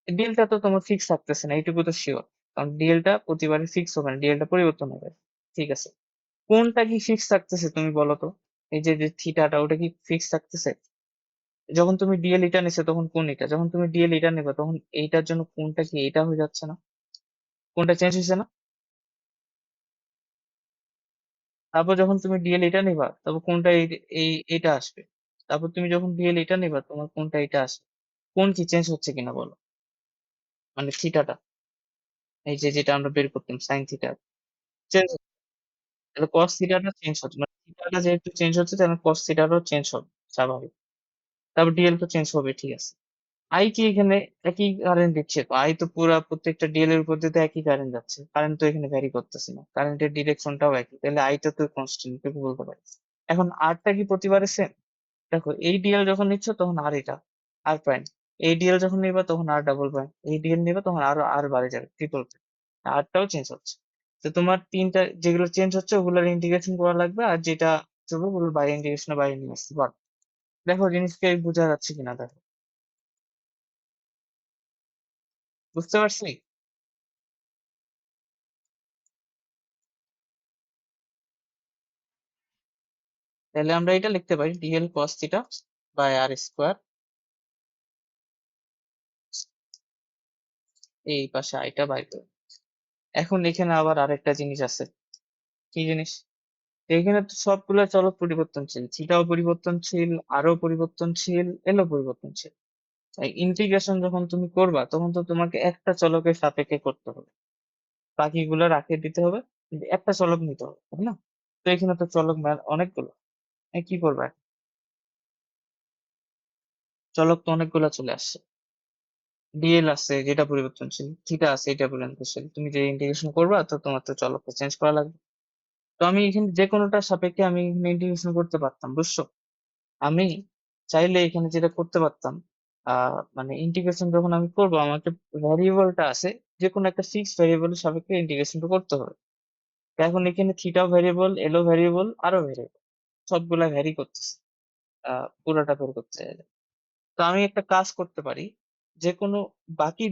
ডিএলটা তো তোমার ফিক্স থাকতেছে না, এইটুকু তো শিওর। কারণ ডিএলটা প্রতিবারই ফিক্স হবে না, ডিএলটা পরিবর্তন হবে। ঠিক আছে, কোনটা কি ফিক্স থাকতেছে তুমি বলো তো? এই যে যে থিটাটা, ওটা কি ফিক্স থাকতেছে? যখন তুমি ডিএল এটা নিছো তখন কোন এটা, যখন তুমি ডিএল এটা নেবে তখন এইটার জন্য কোনটা কি এটা হয়ে যাচ্ছে না? কোনটা চেঞ্জ হয়েছে না? তারপর যখন তুমি ডিএল এটা নিবা তারপর কোনটা এই এটা আসবে। তারপর তুমি যখন ডিএল এটা নিবা তোমার কোনটা এটা আসবে। কোন কি চেঞ্জ হচ্ছে কিনা বলো? মানে থিটাটা, এই যে যেটা আমরা বের করতাম সাইন থিটা, চেঞ্জ। তাহলে কস থিটাটা চেঞ্জ হচ্ছে, মানে থিটাটা যেহেতু চেঞ্জ হচ্ছে তাহলে কস থিটাটাও চেঞ্জ হবে, স্বাভাবিক। তারপর ডিএল তো চেঞ্জ হবে, ঠিক আছে। আই কি এখানে একই কারেন্ট দিচ্ছে তো, আই তো পুরা প্রত্যেকটা ডিএল এর উপর দিয়ে তো একই কারেন্ট যাচ্ছে, কারেন্ট তো এখানে ভ্যারি করতেছে না, কারেন্টের ডিরেকশনটাও একই, তাহলে আইটা তো কনস্ট্যান্ট তুমি বলতে পারি। এখন আরটা কি প্রতিবারে সেম? দেখো এই ডিএল যখন নিচ্ছ তখন আর এটা আর প্রাইম, এই ডিএল যখন নিবা তখন আর ডাবল প্রাইম, এই ডিএল নিবা তখন আরো আর বাড়ে যাবে, ট্রিপল প্রাইম। আরটাও চেঞ্জ হচ্ছে। তো তোমার তিনটা যেগুলো চেঞ্জ হচ্ছে ওগুলোর ইন্টিগ্রেশন করা লাগবে, আর যেটা চলবে ওগুলো বাইরে ইন্টিগ্রেশনে বাইরে নিয়ে আসতে পারো। দেখো জিনিসকে বোঝা যাচ্ছে কিনা, দেখো বুঝতে পারছি। তাহলে আমরা এটা লিখতে পারি dl cos theta by r square, এই পাশে আইটা বাই করে। এখন এখানে আবার আরেকটা জিনিস আছে। কি জিনিস? এখানে তো সবগুলা চলক পরিবর্তনশীল, থিটাও পরিবর্তনশীল, আরও পরিবর্তনশীল, এলও পরিবর্তনশীল। তাই ইন্টিগ্রেশন যখন তুমি করবা তখন তো তোমাকে একটা চলকের সাপেক্ষে করতে হবে, বাকিগুলো রাখে দিতে হবে, কিন্তু একটা চলক নিতে হবে, তাই না? তো এখানে তো চলক অনেকগুলো। কি করবা এখন? চলক তো অনেকগুলো চলে আসছে। ডিএল আছে যেটা পরিবর্তনশীল, থিটা আছে এটা পরিবর্তনশীল, তুমি যে ইন্টিগ্রেশন করবা তো তোমার তো চলককে চেঞ্জ করা লাগবে। তো আমি এখানে যে কোনোটার সাপেক্ষে আমি এখানে ইন্টিগ্রেশন করতে পারতাম, বুঝছো? আমি চাইলে এখানে যেটা করতে পারতাম, মানে ইন্টিগ্রেশন যখন আমি করবো আমাকে ভ্যারিয়েবলটা আছে, যে কোনো একটা ফিক্সড ভ্যারিয়েবলের সাপেক্ষে ইন্টিগ্রেশনটা করতে হবে। তো এখন এখানে থিটাও ভ্যারিয়েবল, এলও ভ্যারিয়েবল, আরো ভ্যারিয়েবল, সবগুলা ভ্যারি করতেছে, পুরোটা বের করতে চাইলে। তো আমি একটা কাজ করতে পারি, যে কোনো বাকি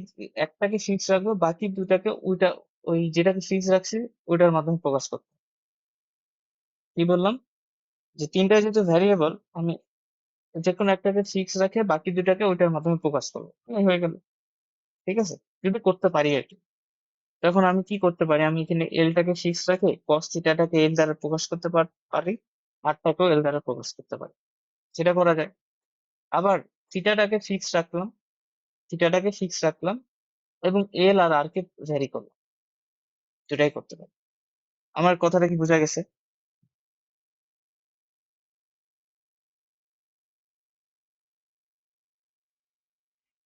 একটাকে ফিক্স রাখবো, বাকি দুটাকে ওইটা, ওই যেটাকে ফিক্স রাখছি ওইটার মাধ্যমে প্রকাশ করতে। কি বললাম? যে তিনটা যেহেতু ভ্যারিয়েবল, আমি যে কোনো একটাকে ফিক্স রাখে বাকি দুটাকে ওইটার মাধ্যমে প্রকাশ করবো, এই হয়ে গেল। ঠিক আছে, যদি করতে পারি আর কি। তখন আমি কি করতে পারি, আমি এখানে এলটাকে ফিক্স রাখে কস থিটাটাকে এল দ্বারা প্রকাশ করতে পারি, আরটাকেও এল দ্বারা প্রকাশ করতে পারি, সেটা করা যায়। আবার থিটাটাকে ফিক্স রাখলাম, থিটাটাকে ফিক্স রাখলাম এবং এল আর আর কে ভ্যারি করলাম, সেটাই করতে পারি। আমার কথাটা কি বোঝা গেছে?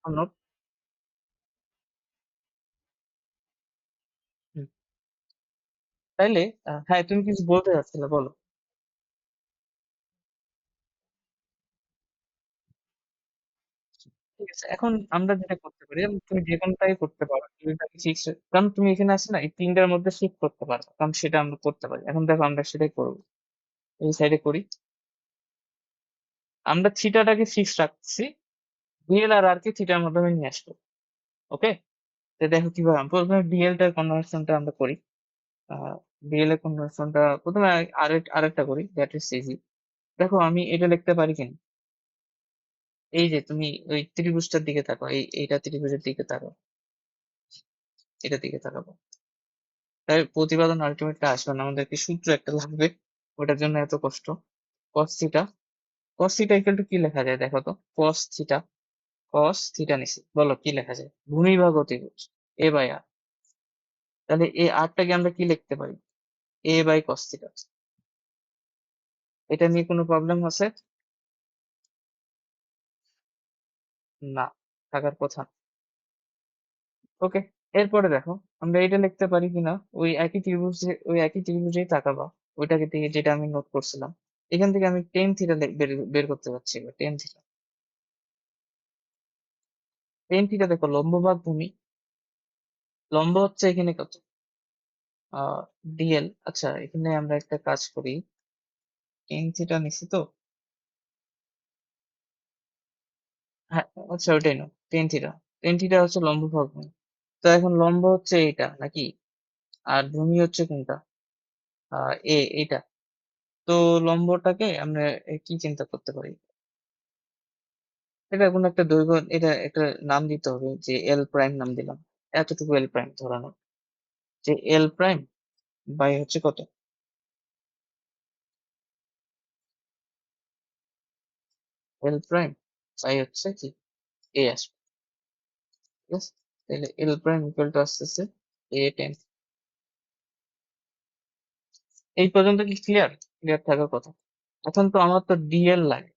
নোট। তাইলে হ্যাঁ, তুমি কিছু বলতে চাচ্ছিলে, বলো। ঠিক আছে, এখন আমরা যেটা করতে পারি, তুমি যে কোনটাই করতে পারো, দুইটাকে ফিক্স, কারণ তুমি এখানে আছে না এই তিনটার মধ্যে শিফট করতে পারো, কারণ সেটা আমরা করতে পারি। এখন দেখো আমরা সেটাই করবো, এই সাইডে করি। আমরা থিটাটাকে ফিক্স রাখছি, ডিএল আর আর কে থিটার মাধ্যমে নিয়ে আসবো। ওকে, তো দেখো কিভাবে আমরা প্রথমে ডিএল টার কনভার্সনটা আমরা করি। ডিএল এর কনভার্সনটা প্রথমে আরেকটা করি, দ্যাট ইজ ইজি। দেখো আমি এটা লিখতে পারি কিনা, এই যে তুমি ওই ত্রিভুজটার দিকে তাকাও, এইটা ত্রিভুজের দিকে তাকাও, এটা দিকে তাকাবো। তাই প্রতিপাদন আলটিমেটলি আসবে না, আমাদেরকে সূত্র একটা লাগবে, ওটার জন্য এত কষ্ট। cos theta, cos theta equal to কি লেখা যায় দেখো তো? cos থিটা, cos থিটা নিছি, বলো কি লেখা যায়? ভূমিভাগ ত্রিভুজ, এ বাই আর। তাহলে এই আরটাকে আমরা কি লিখতে পারি? এ বাই cos থিটা। এটা নিয়ে কোনো প্রবলেম আছে? না, থাকার কথা। ওকে, এরপরে দেখো আমরা এটা লিখতে পারি কিনা, ওই একই ত্রিভুজেই তাকাবা, ওইটাকে থেকে যেটা আমি নোট করছিলাম। এখান থেকে আমি টেন থিটা বের বের করতে পারছি, টেন থিটা। টেন থিটা দেখো লম্ব ভাগ ভূমি, লম্ব হচ্ছে এখানে কত? ডিএল। আচ্ছা, এখানে আমরা একটা কাজ করি, টেন থিটা নিছি তো। হ্যাঁ, আচ্ছা ওইটাই নাও, টেন থিটা। টেন থিটা হচ্ছে লম্ব ভগ্ন। তো এখন লম্ব হচ্ছে এইটা নাকি, আর ভূমি হচ্ছে কোনটা, এইটা। তো লম্বটাকে আমরা কি চিন্তা করতে পারি, এটা কোনো একটা দৈর্ঘ্য, এটা একটা নাম দিতে হবে, যে এল প্রাইম নাম দিলাম। এতটুকু এল প্রাইম ধরানো, যে এল প্রাইম বাই হচ্ছে কত, এল প্রাইম বাই হচ্ছে কি, এ আসবে। ঠিক আছে, তাহলে এল প্রাইম ইকুয়াল টু আসতেছে এ টেন। এই পর্যন্ত কি ক্লিয়ার? ক্লিয়ার থাকার কথা। এখন তো আমার তো ডিএল লাগে,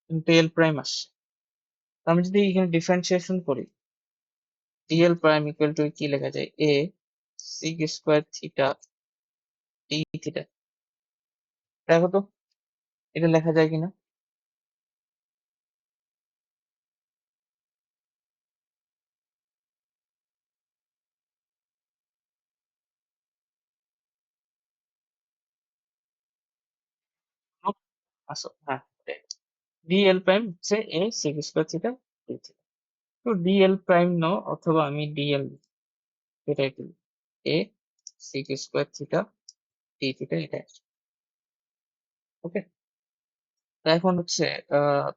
কিন্তু এল প্রাইম আসছে। তো আমি যদি এখানে ডিফারেন্সিয়েশন করি, ডিএল প্রাইম ইকুয়াল টু কি লেখা যায়, a sec square theta d theta. দেখো তো এটা লেখা যায় কিনা। আসো, হ্যাঁ, ডিএল প্রাইম হচ্ছে a sec square theta d theta. তো ডিএল প্রাইম নাও, অথবা আমি ডিএল এটাই করি, a sec square theta d theta, এটা। ওকে, তো এখন হচ্ছে আহ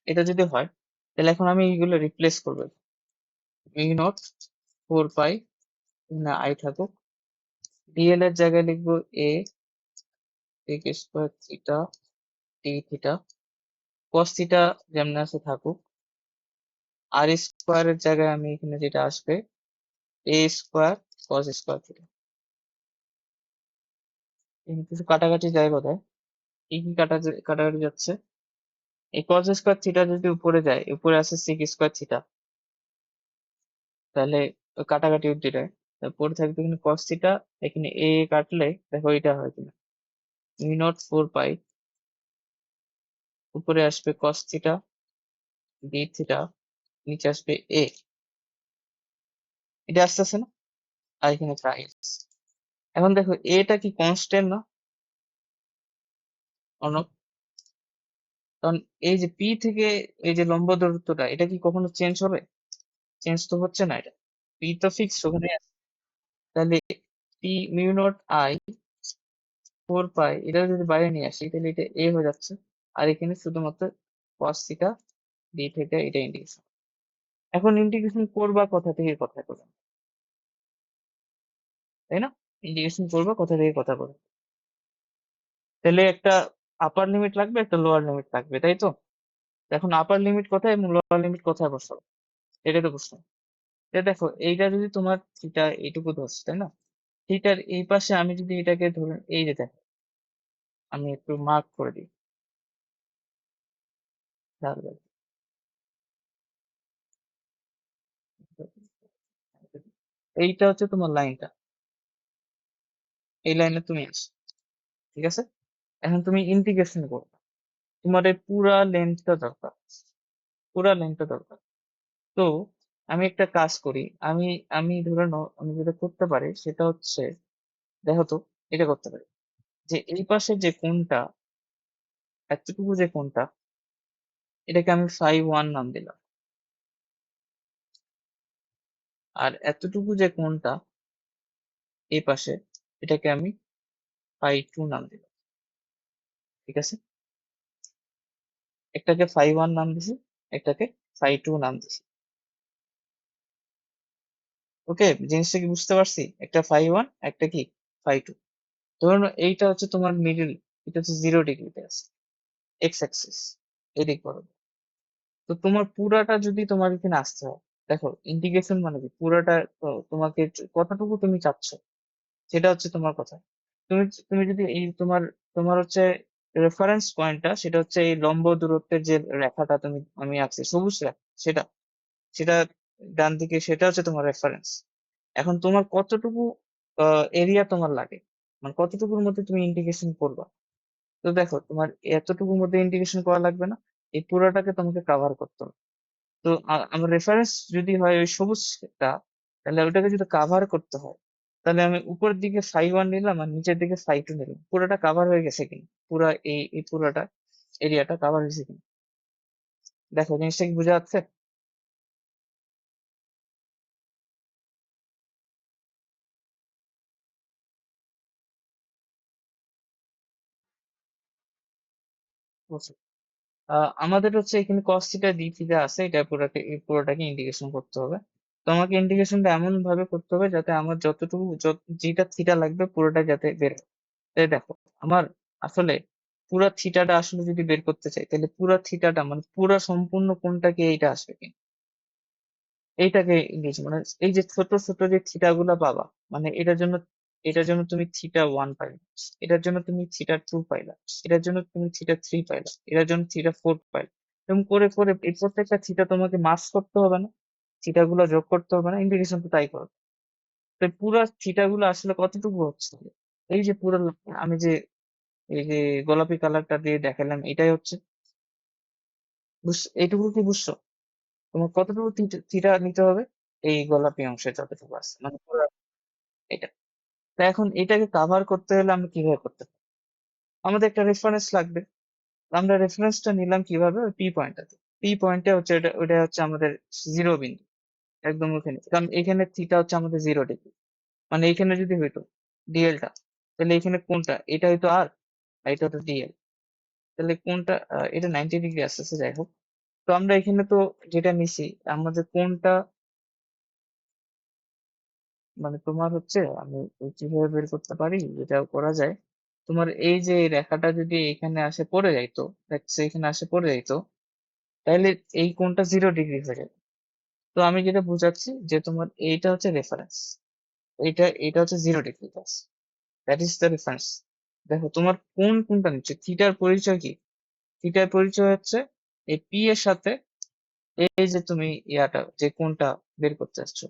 এটা যদি হয়, তাহলে এখন আমি এইগুলো রিপ্লেস করবো। মিউ নট ফোর পাই, না আই থাকুক, ডিএল এর জায়গায় লিখবো a sec square theta d theta, cos theta যেমন আছে থাকুক, আর স্কোয়ারের জায়গায় আমি এখানে যেটা আসবে এ স্কোয়ার কস স্কোয়ার থিটা। কিছু কাটাকাটি যায় বোধহয়, কি কি কাটাকাটি যাচ্ছে, এই কস স্কোয়ার থিটা যদি উপরে যায়, উপরে আছে সিক স্কোয়ার থিটা, তাহলে ওই কাটাকাটি উঠে যায়। তারপরে থাকবে এখানে কস থিটা, এখানে এ কাটলে দেখো এটা হয় কিনা, মিউ নট ফোর পাই, উপরে আসবে কস থিটা ডি থিটা, নিচে আসবে এ, এটা আসতেছে না, আর এখানে প্রাইম। এখন দেখো এটা কি কনস্ট্যান্ট না, অনব? কারণ এই যে পি থেকে এই যে লম্ব দূরত্বটা, এটা কি কখনো চেঞ্জ হবে? চেঞ্জ তো হচ্ছে না, এটা পি তো ফিক্সড ওখানে আছে। তাহলে P mu not I four pi, এটা যদি বাইরে নিয়ে আসি, তাহলে এটা এ হয়ে যাচ্ছে। আর এখানে শুধুমাত্র cos থিটা ডি থিটা, এটা ইন্টিগ্রেশন। এখন ইন্টিগ্রেশন করবা কথা থেকে কথা করবে, তাই না? ইন্টিগ্রেশন করবা কথা থেকে কথা বলবে, তাহলে একটা আপার লিমিট লাগবে, একটা লোয়ার লিমিট লাগবে, তাই তো? এখন আপার লিমিট কোথায় এবং লোয়ার লিমিট কোথায় বসাবো, এটাই তো প্রশ্ন। এটা দেখো, এইটা যদি তোমার থিটা এইটুকু ধরছে, তাই না? থিটার এই পাশে আমি যদি এটাকে ধরুন, এই যে দেখো, আমি একটু মার্ক করে দিই, খেয়াল করো। এইটা হচ্ছে তোমার লাইনটা, এই লাইনে তুমি আসো। ঠিক আছে, এখন তুমি ইন্টিগ্রেশন করো, তোমার এই পুরা লেন্থটা দরকার, পুরা লেন্থটা দরকার। তো আমি একটা কাজ করি, আমি আমি ধরে নাও, আমি যেটা করতে পারি সেটা হচ্ছে, দেখো তো, এটা করতে পারি, যে এই পাশে যে কোণটা, এতটুকু যে কোণটা, এটাকে আমি ফাই ওয়ান নাম দিলাম। আর এতটুকু যে কোণটা এই পাশে, এটাকে আমি ফাই টু নাম দিলাম। ঠিক আছে, একটাকে ফাই ওয়ান নাম দিছি, একটাকে ফাই টু নাম দিছি। ওকে, জিনিসটা কি বুঝতে পারছি? একটা ফাই ওয়ান, একটা কি ফাই টু। ধরুন এইটা হচ্ছে তোমার মিডল, এটা হচ্ছে 0 ডিগ্রিতে আছে, এক্স অ্যাক্সিস, এদিক বরাবর। তো তোমার পুরাটা যদি তোমার এখানে আসতে হয়, দেখো ইন্টিগ্রেশন মানে কি, পুরাটা তোমাকে কতটুকু তুমি চাচ্ছ, সেটা হচ্ছে তোমার কথা। তুমি তুমি যদি এই তোমার তোমার হচ্ছে রেফারেন্স পয়েন্টটা, সেটা হচ্ছে এই লম্ব দূরত্বের যে রেখাটা তুমি আমি আঁকছি, সবুজ রেখা, সেটা সেটা ডান দিকে, সেটা হচ্ছে তোমার রেফারেন্স। এখন তোমার কতটুকু এরিয়া তোমার লাগে, মানে কতটুকুর মধ্যে তুমি ইন্টিগ্রেশন করবা। তো দেখো, তোমার এতটুকুর মধ্যে ইন্টিগ্রেশন করা লাগবে না, এই পুরোটাকে তোমাকে কাভার করতে হবে। তো আমার রেফারেন্স যদি হয় ওই সবুজটা, তাহলে ওটাকে যদি কাভার করতে হয়, তাহলে আমি উপরের দিকে phi 1 নিলাম আর নিচের দিকে phi 2 নিলাম, পুরোটা কাভার হয়ে গেছে কিনা, পুরা এই পুরোটা এরিয়াটা কাভার হয়েছে কিনা। দেখো জিনিসটা কি বোঝা যাচ্ছে? বুঝছো? আমাদের হচ্ছে এখানে cos থিটা d থিটা আছে, এটা পুরোটাকে ইন্টিগ্রেশন করতে হবে। তো আমাকে ইন্টিগ্রেশনটা এমন ভাবে করতে হবে যাতে আমার যতটুকু যেটা থিটা লাগবে পুরোটা যাতে বের হয়। তাই দেখো, আমার আসলে পুরা থিটাটা আসলে যদি বের করতে চাই, তাহলে পুরা থিটাটা মানে পুরা সম্পূর্ণ কোণটাকে এইটা আসবে কি, এইটাকে ইংরেজি মানে এই যে ছোট ছোট যে থিটা গুলা পাবা, মানে এটার জন্য তুমি থিটা 1 পাইলা, এটার জন্য তুমি থিটা 2 পাইলা, এটার জন্য তুমি থিটা 3 পাইলা, এটার জন্য থিটা 4 পাইলা। এরকম করে করে এই প্রত্যেকটা থিটা তোমাকে মাস করতে হবে না, থিটা গুলো যোগ করতে হবে না, ইন্টিগ্রেশন তো তাই করো। তো পুরো থিটা গুলো আসলে কতটুকু হচ্ছে, এই যে পুরো আমি যে এই যে গোলাপি কালারটা দিয়ে দেখালাম এটাই হচ্ছে, এইটুকু কি বুঝছো? তোমার কতটুকু থিটা নিতে হবে, এই গোলাপি অংশে যতটুকু আছে মানে পুরো এটা। তো এখন এটাকে কাভার করতে হলে আমরা কিভাবে করতে পারি, আমাদের একটা রেফারেন্স লাগবে। আমরা রেফারেন্সটা নিলাম কিভাবে, ওই পি পয়েন্টটাতে। পি পয়েন্টে হচ্ছে ওটা হচ্ছে আমাদের জিরো বিন্দু, একদম ওখানে, কারণ এখানে থিটা হচ্ছে আমাদের 0 ডিগ্রি। মানে এখানে যদি হইতো ডিএলটা, তাহলে এখানে কোনটা, এটা হয়তো আর এটা হতো ডিএল, তাহলে কোনটা এটা 90 ডিগ্রি আসতেছে, যাই হোক। তো আমরা এখানে তো যেটা নিছি, আমাদের কোনটা মানে তোমার হচ্ছে, আমি কিভাবে বের করতে পারি, যেটা করা যায়, তোমার এই যে রেখাটা যদি এখানে আসে পড়ে যাইতো, এখানে আসে পড়ে যাইতো, তাহলে এই কোণটা 0 ডিগ্রি হয়ে যাবে। তো আমি যেটা বুঝাচ্ছি যে তোমার এইটা হচ্ছে রেফারেন্স, এটা হচ্ছে 0 degree, that is the reference. দেখো তোমার কোনটা নিচ্ছে, থিটার পরিচয় কি, থিটার পরিচয় হচ্ছে এই পি এর সাথে এই যে তুমি ইয়াটা যে কোণটা বের করতে আসছো,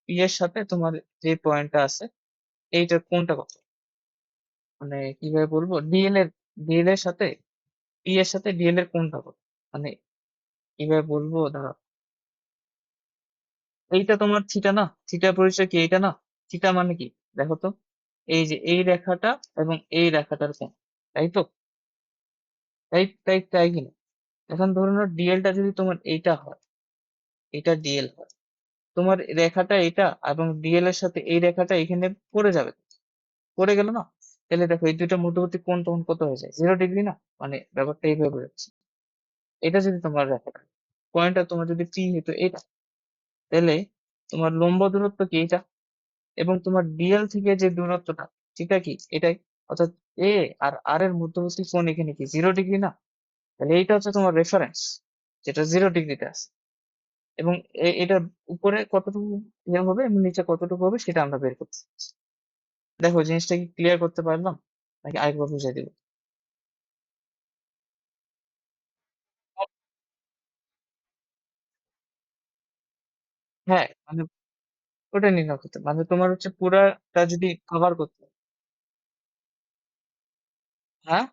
পি এর সাথে তোমার যে পয়েন্টটা আছে এইটার কোণটা কত, মানে কিভাবে বলবো, ডিএল এর সাথে পি এর সাথে ডিএল এর কোনটা কত, মানে কিভাবে বলবো দাঁড়া, এইটা তোমার থিটা না, থিটার পরিচয় কি এইটা না, থিটা মানে কি দেখো তো, এই যে এই রেখাটা এবং এই রেখাটার কোণ, তাই তো, তাই কিনা। এখন ধরে নাও ডিএলটা যদি তোমার এইটা হয়, এটা ডিএল হয়, তোমার রেখাটা এটা এবং ডিএল এর সাথে এই রেখাটা এখানে পড়ে যাবে, পড়ে গেল না, তাহলে দেখো এই দুইটা মধ্যবর্তী কোণ তখন কত হয়ে যায়, 0 ডিগ্রি না, মানে ব্যাপারটা এইভাবে বোঝাচ্ছে। এটা যদি তোমার রেখাটা পয়েন্টটা তোমার যদি পি হতো এটা, তাহলে তোমার লম্ব দূরত্ব কি এটা, এবং তোমার ডিএল থেকে যে দূরত্বটা সেটা কি এটাই, অর্থাৎ এ আর আর এর মধ্যবর্তী কোণ এখানে কি 0 ডিগ্রি না, তাহলে এইটা হচ্ছে তোমার রেফারেন্স, যেটা 0 ডিগ্রিতে আছে। এবং এটার উপরে কতটুকু ইয়ে হবে এবং নিচে কতটুকু হবে সেটা আমরা বের করতে চাচ্ছি। দেখো জিনিসটা কি ক্লিয়ার করতে পারলাম, নাকি আরেকবার বুঝাই দেবো? হ্যাঁ মানে ওটা নির্ণয় করতে মানে তোমার হচ্ছে পুরাটা যদি কভার করতে, হ্যাঁ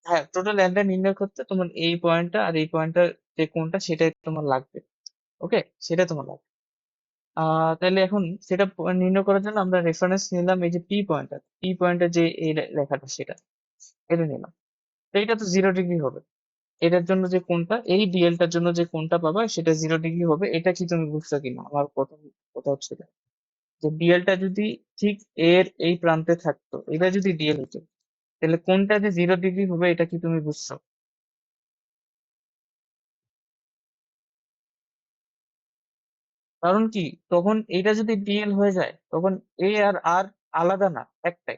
হ্যাঁ টোটাল অ্যাঙ্গেল নির্ণয় করতে তোমার এই পয়েন্টটা আর এই পয়েন্টটা যে কোনটা সেটাই তোমার লাগবে, ওকে, সেটা তোমার লাগবে। তাহলে এখন সেটা নির্ণয় করার জন্য আমরা রেফারেন্স নিলাম এই যে পি পয়েন্টের যে এই লেখাটা সেটা, এটা নিলাম। তো এটা তো 0 ডিগ্রি হবে, এটার জন্য যে কোনটা এই ডিএলটার জন্য যে কোনটা পাবা সেটা 0 ডিগ্রি হবে। এটা কি তুমি বুঝছো কিনা, আমার প্রথম কথা হচ্ছে এটা, যে ডিএলটা যদি ঠিক এর এই প্রান্তে থাকতো, এটা যদি ডিএল হতো, তাহলে কোনটা যে 0 ডিগ্রি হবে এটা কি তুমি বুঝছো? কারণ কি, তখন এটা যদি ডিএল হয়ে যায় তখন এ আর আর আলাদা না, একটাই,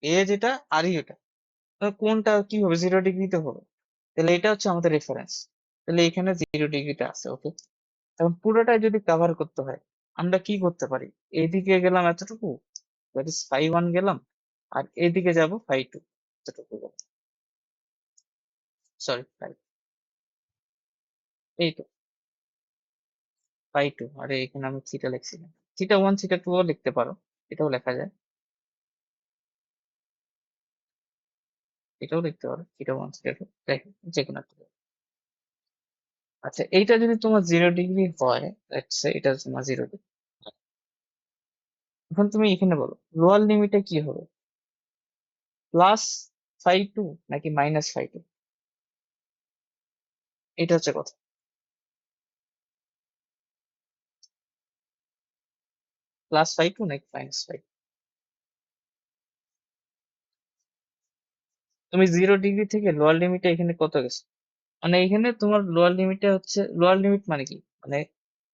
এ যেটা আরই এটা, কোনটা কি হবে, 0 ডিগ্রিতে হবে। তাহলে এটা হচ্ছে আমাদের রেফারেন্স, তাহলে এখানে 0 ডিগ্রিতে আছে, ওকে। এখন পুরোটাই যদি কভার করতে হয় আমরা কি করতে পারি, এদিকে গেলাম এতটুকু, দ্যাট ইজ phi 1 গেলাম, আর এদিকে যাব phi 2 এতটুকু, সরি এই তো phi 2, আরে এখানে আমি থিটা লিখছিলাম, থিটা 1 থিটা 2 লিখতে পারো, এটাও লেখা যায়, এটাও লিখতে পারো থিটা 1 থিটা 2, যাই হোক যে কোনো একটা। আচ্ছা, এইটা যদি তোমার 0 ডিগ্রি হয়, লেটস সে এটা তোমার 0 ডিগ্রি, এখন তুমি এখানে বলো লোয়ার লিমিটে কি হবে, +φ2 নাকি -φ2? এটা হচ্ছে কথা। +φ2 নাকি -φ2? তুমি 0 ডিগ্রি থেকে লোয়ার লিমিটে এখানে কত গেছো? মানে এখানে তোমার লোয়ার লিমিটে হচ্ছে, লোয়ার লিমিট মানে কি, মানে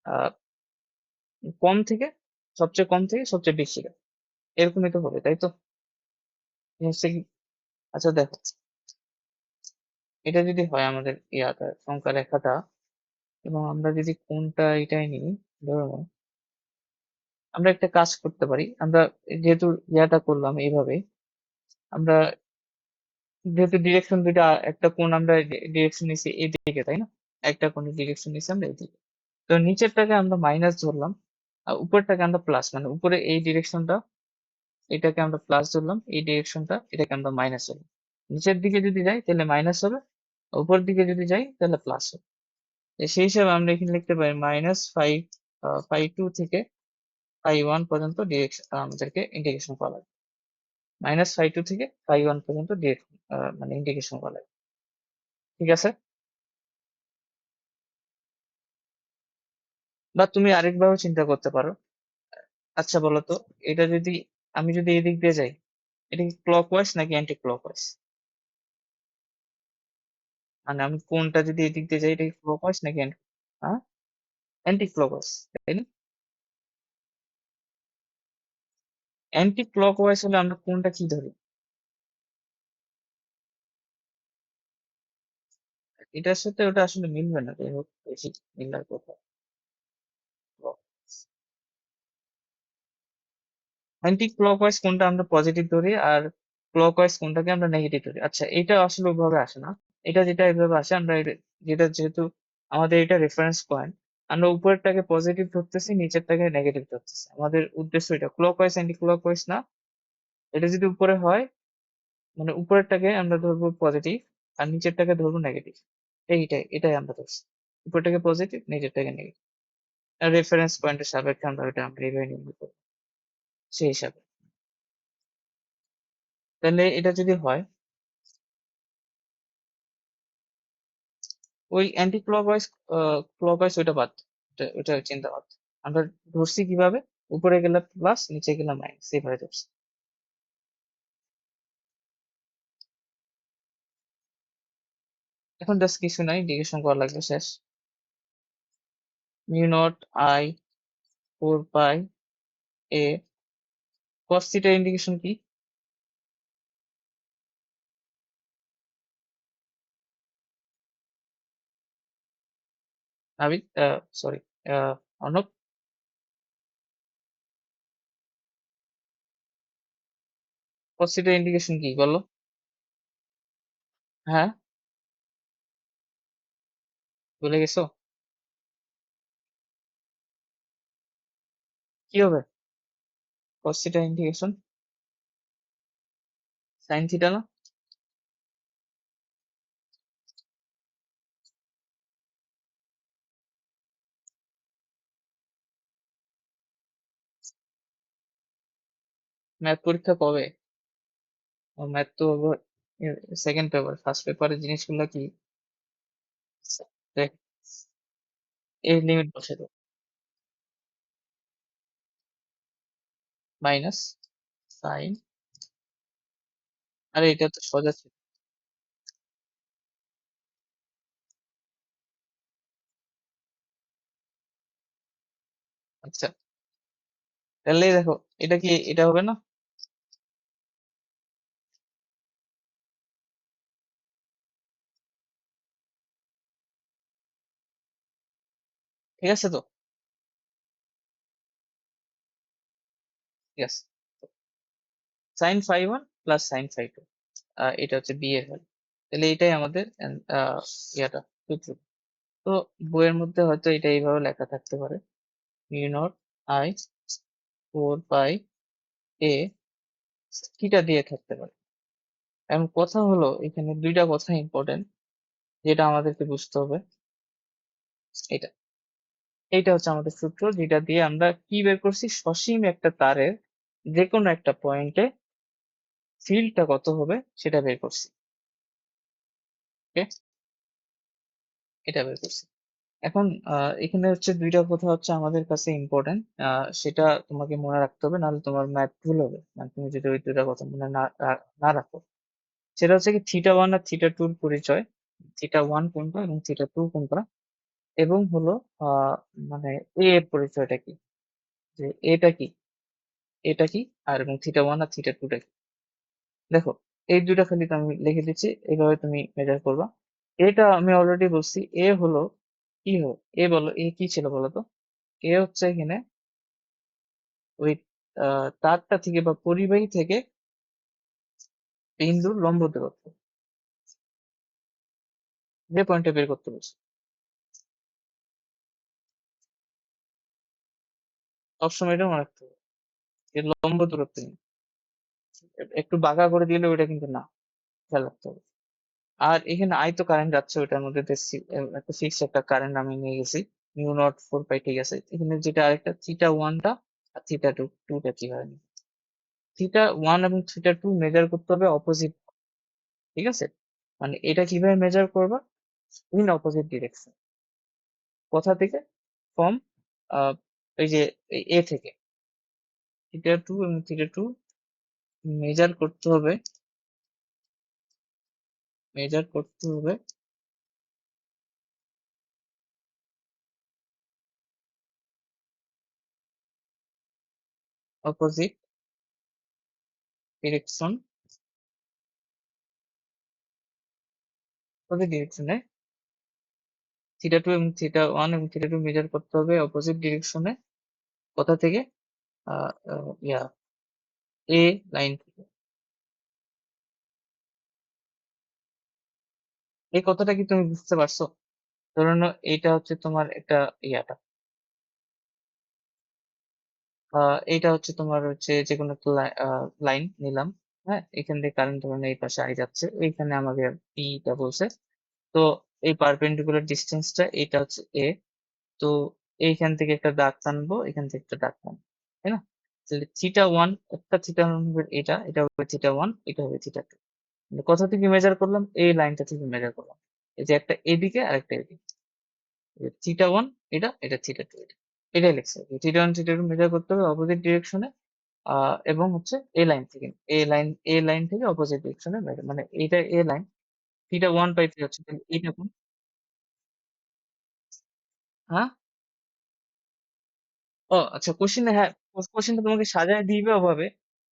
আহ, কম থেকে, সবচেয়ে কম থেকে সবচেয়ে বেশি, এরকমই তো হবে, তাই তো? হচ্ছে কি, আচ্ছা দেখো, এটা যদি হয় আমাদের ইয়াটা সংখ্যা রেখাটা, এবং আমরা যদি কোনটা এটাই নিই, ধরো আমরা একটা কাজ করতে পারি, আমরা যেহেতু ইয়াটা করলাম এইভাবে, আমরা যেহেতু ডিরেকশন দুইটা, একটা কোণ আমরা ডিরেকশন নিছি এইদিকে, তাই না? একটা কোণের ডিরেকশন নিছি আমরা এইদিকে, তো নিচেরটাকে আমরা মাইনাস ধরলাম, আর উপরটাকে আমরা প্লাস, মানে উপরে এই ডিরেকশনটা, এটাকে আমরা প্লাস ধরলাম, এই ডিরেকশনটা এটাকে আমরা মাইনাস ধরলাম। নিচের দিকে যদি যাই তাহলে মাইনাস হবে, উপর দিকে যদি যাই তাহলে প্লাস হবে। সেই হিসাবে আমরা এখানে লিখতে পারি -φ2 থেকে φ1 পর্যন্ত ডিরেকশন আমাদেরকে ইন্টিগ্রেশন করা লাগবে, -φ2 থেকে φ1 পর্যন্ত মানে ইন্টিগ্রেশন করা লাগবে, ঠিক আছে? বা তুমি আরেকভাবে চিন্তা করতে পারো, আচ্ছা বলো তো, এটা যদি, আমি যদি এদিক দিয়ে যাই, এটা কি ক্লকওয়াইজ নাকি অ্যান্টি ক্লকওয়াইজ? মানে আমি কোনটা যদি এদিক দিয়ে যাই, এটা কি ক্লকওয়াইজ নাকি হ্যাঁ, অ্যান্টি ক্লকওয়াইজ, তাই না? অ্যান্টি ক্লকওয়াইজ হলে আমরা কোনটা কি ধরি? এটার সাথে ওটা আসলে মিলবে না, যাই হোক বেশি মিলার কথা। অ্যান্টি ক্লকওয়াইজ কোনটা আমরা পজিটিভ ধরি, আর ক্লকওয়াইজ কোনটাকে আমরা নেগেটিভ ধরি। আচ্ছা, এটা আসলে ওইভাবে আসে না, এটা যেটা এভাবে আসে, আমরা যেটা যেহেতু আমাদের এটা রেফারেন্স পয়েন্ট, আমরা উপরেরটাকে পজিটিভ ধরতেছি, নিচেরটাকে নেগেটিভ ধরতেছি, আমাদের উদ্দেশ্য এটা ক্লকওয়াইজ অ্যান্টি ক্লকওয়াইজ না। এটা যদি উপরে হয়, মানে উপরেরটাকে আমরা ধরবো পজিটিভ, আর নিচেরটাকে ধরবো নেগেটিভ, এটাই আমরা ধরছি, উপরটাকে পজিটিভ, নিচেরটাকে নেগেটিভ, রেফারেন্স পয়েন্টের সাপেক্ষে আমরা ওইটা আমরা এইভাবে নির্ণয় করবো সেই হিসাবে। তাহলে এটা যদি হয়, ওই অ্যান্টি ক্লকওয়াইজ ক্লকওয়াইজ ওইটা বাদ, ওইটা চিন্তা বাদ। আমরা ধরছি কিভাবে, উপরে গেলে প্লাস, নিচে গেলে মাইনাস, এইভাবে ধরছি। এখন জাস্ট কিছু নাই, ইন্টিগ্রেশন করা লাগবে, শেষ। μ0 I 4 pi a cos theta integration কি নাবিক, sorry, Arnab, cos theta integration কি বলো? হ্যাঁ, ভুলে গেছো? কি হবে cos theta integration? Sine theta না? ম্যাথ পরীক্ষা কবে? ম্যাথ তো সেকেন্ড পেপার, ফার্স্ট পেপারের জিনিসগুলো কি, দেখ, এই লিমিট বসে দাও, মাইনাস সাইন, আরে এটা তো সোজা ছিল। আচ্ছা, তাহলে দেখো, এটা কি, এটা হবে না? ঠিক আছে তো? ঠিক আছে, sin φ1 প্লাস sin φ2, এটা হচ্ছে বি এর ভ্যালু। তাহলে এটাই আমাদের ইয়াটা সূত্র। তো বইয়ের মধ্যে হয়তো এটা এইভাবে লেখা থাকতে পারে, μ0 I 4 পাই a থিটা দিয়ে থাকতে পারে। এখন কথা হলো, এখানে দুইটা কথা ইম্পর্টেন্ট, যেটা আমাদেরকে বুঝতে হবে। এটা এইটা হচ্ছে আমাদের সূত্র, যেটা দিয়ে আমরা কি বের করছি, সসীম একটা তারের যে কোনো একটা পয়েন্টে ফিল্ডটা কত হবে সেটা বের করছি। ওকে, এটা বের করছি। এখন এখানে হচ্ছে দুইটা কথা হচ্ছে আমাদের কাছে ইম্পর্টেন্ট, সেটা তোমাকে মনে রাখতে হবে, নাহলে তোমার ম্যাথ ভুল হবে, মানে তুমি যদি ওই দুইটা কথা মনে না রাখো। সেটা হচ্ছে কি থিটা 1 আর থিটা 2 এর পরিচয়, থিটা 1 কোনটা এবং থিটা 2 কোনটা, এবং হলো আহ মানে এ এর পরিচয়টা কি, যে এটা কি, এটা কি, আর এবং থিটা 1 আর থিটা 2টা কি। দেখো, এই দুইটা খালি তো আমি লিখে দিচ্ছি, এইভাবে তুমি মেজার করবা। এটা আমি অলরেডি বলছি, এ হলো কি হলো, বলো এ কি ছিল বলো তো। এ হচ্ছে এখানে ওই তারটা থেকে বা পরিবাহী থেকে বিন্দুর লম্ব দূরত্ব, যে পয়েন্টে বের করতে বলছি। সবসময় এটা মনে রাখতে হবে, যে লম্ব দূরত্ব নেই। একটু বাঁকা করে দিলে ওইটা কিন্তু না, খেয়াল রাখতে হবে। আর এখানে আই তো কারেন্ট যাচ্ছে, ওইটার মধ্যে একটা ফিক্সড একটা কারেন্ট আমি নিয়ে গেছি, μ0 4 পাই, ঠিক আছে। এখানে যেটা আরেকটা থিটা 1টা আর থিটা 2টা কি হয়, থিটা 1 এবং থিটা 2 মেজার করতে হবে অপোজিট, ঠিক আছে। মানে এটা কিভাবে মেজার করবা, ইন অপোজিট ডিরেকশন। কোথা থেকে, ফ্রম এই যে এ থেকে থিটা 2 এবং থিটা 2 মেজার করতে হবে, মেজার করতে হবে অপোজিট ডিরেকশন, অপোজিট ডিরেকশনে থিটা 2 এবং থিটা 1 এবং থিটা 2 মেজার করতে হবে অপোজিট ডিরেকশনে। কোথা থেকে, আহ, আহ, ইয়া এ লাইন থেকে। এই কথাটা কি তুমি বুঝতে পারছো? ধরে নাও এইটা হচ্ছে তোমার একটা ইয়াটা, এইটা হচ্ছে তোমার হচ্ছে যে কোনো একটা লাইন নিলাম। হ্যাঁ, এখান থেকে কারেন্ট ধরে নাও এই পাশে আই যাচ্ছে, এইখানে আমাকে পিটা বলছে। তো এই পারপেন্ডিকুলার ডিস্টেন্সটা এটা হচ্ছে এ। তো এইখান থেকে একটা দাগ টানবো, এখান থেকে একটা দাগ টানবো, তাই না? তাহলে থিটা 1, একটা থিটা 1 হবে এটা, এটা হবে থিটা 1, এটা হবে থিটা 2। কোথা থেকে মেজার করলাম, এই লাইনটা থেকে মেজার করলাম। এই যে একটা এদিকে আর একটা এদিকে, থিটা 1 এটা, এটা থিটা 2 এটা, এটাই লিখছে। থিটা 1 থিটা 2 মেজার করতে হবে অপোজিট ডিরেকশনে, এবং হচ্ছে এ লাইন থেকে, এ লাইন থেকে অপোজিট ডিরেকশনে, মানে এইটা এ লাইন, থিটা 1 পাইতে হচ্ছে, তাহলে এইটা কোন, হ্যাঁ। ও আচ্ছা, কোশ্চেনে, হ্যাঁ, কোশ্চেনটা তোমাকে সাজায় দিবে ওভাবে,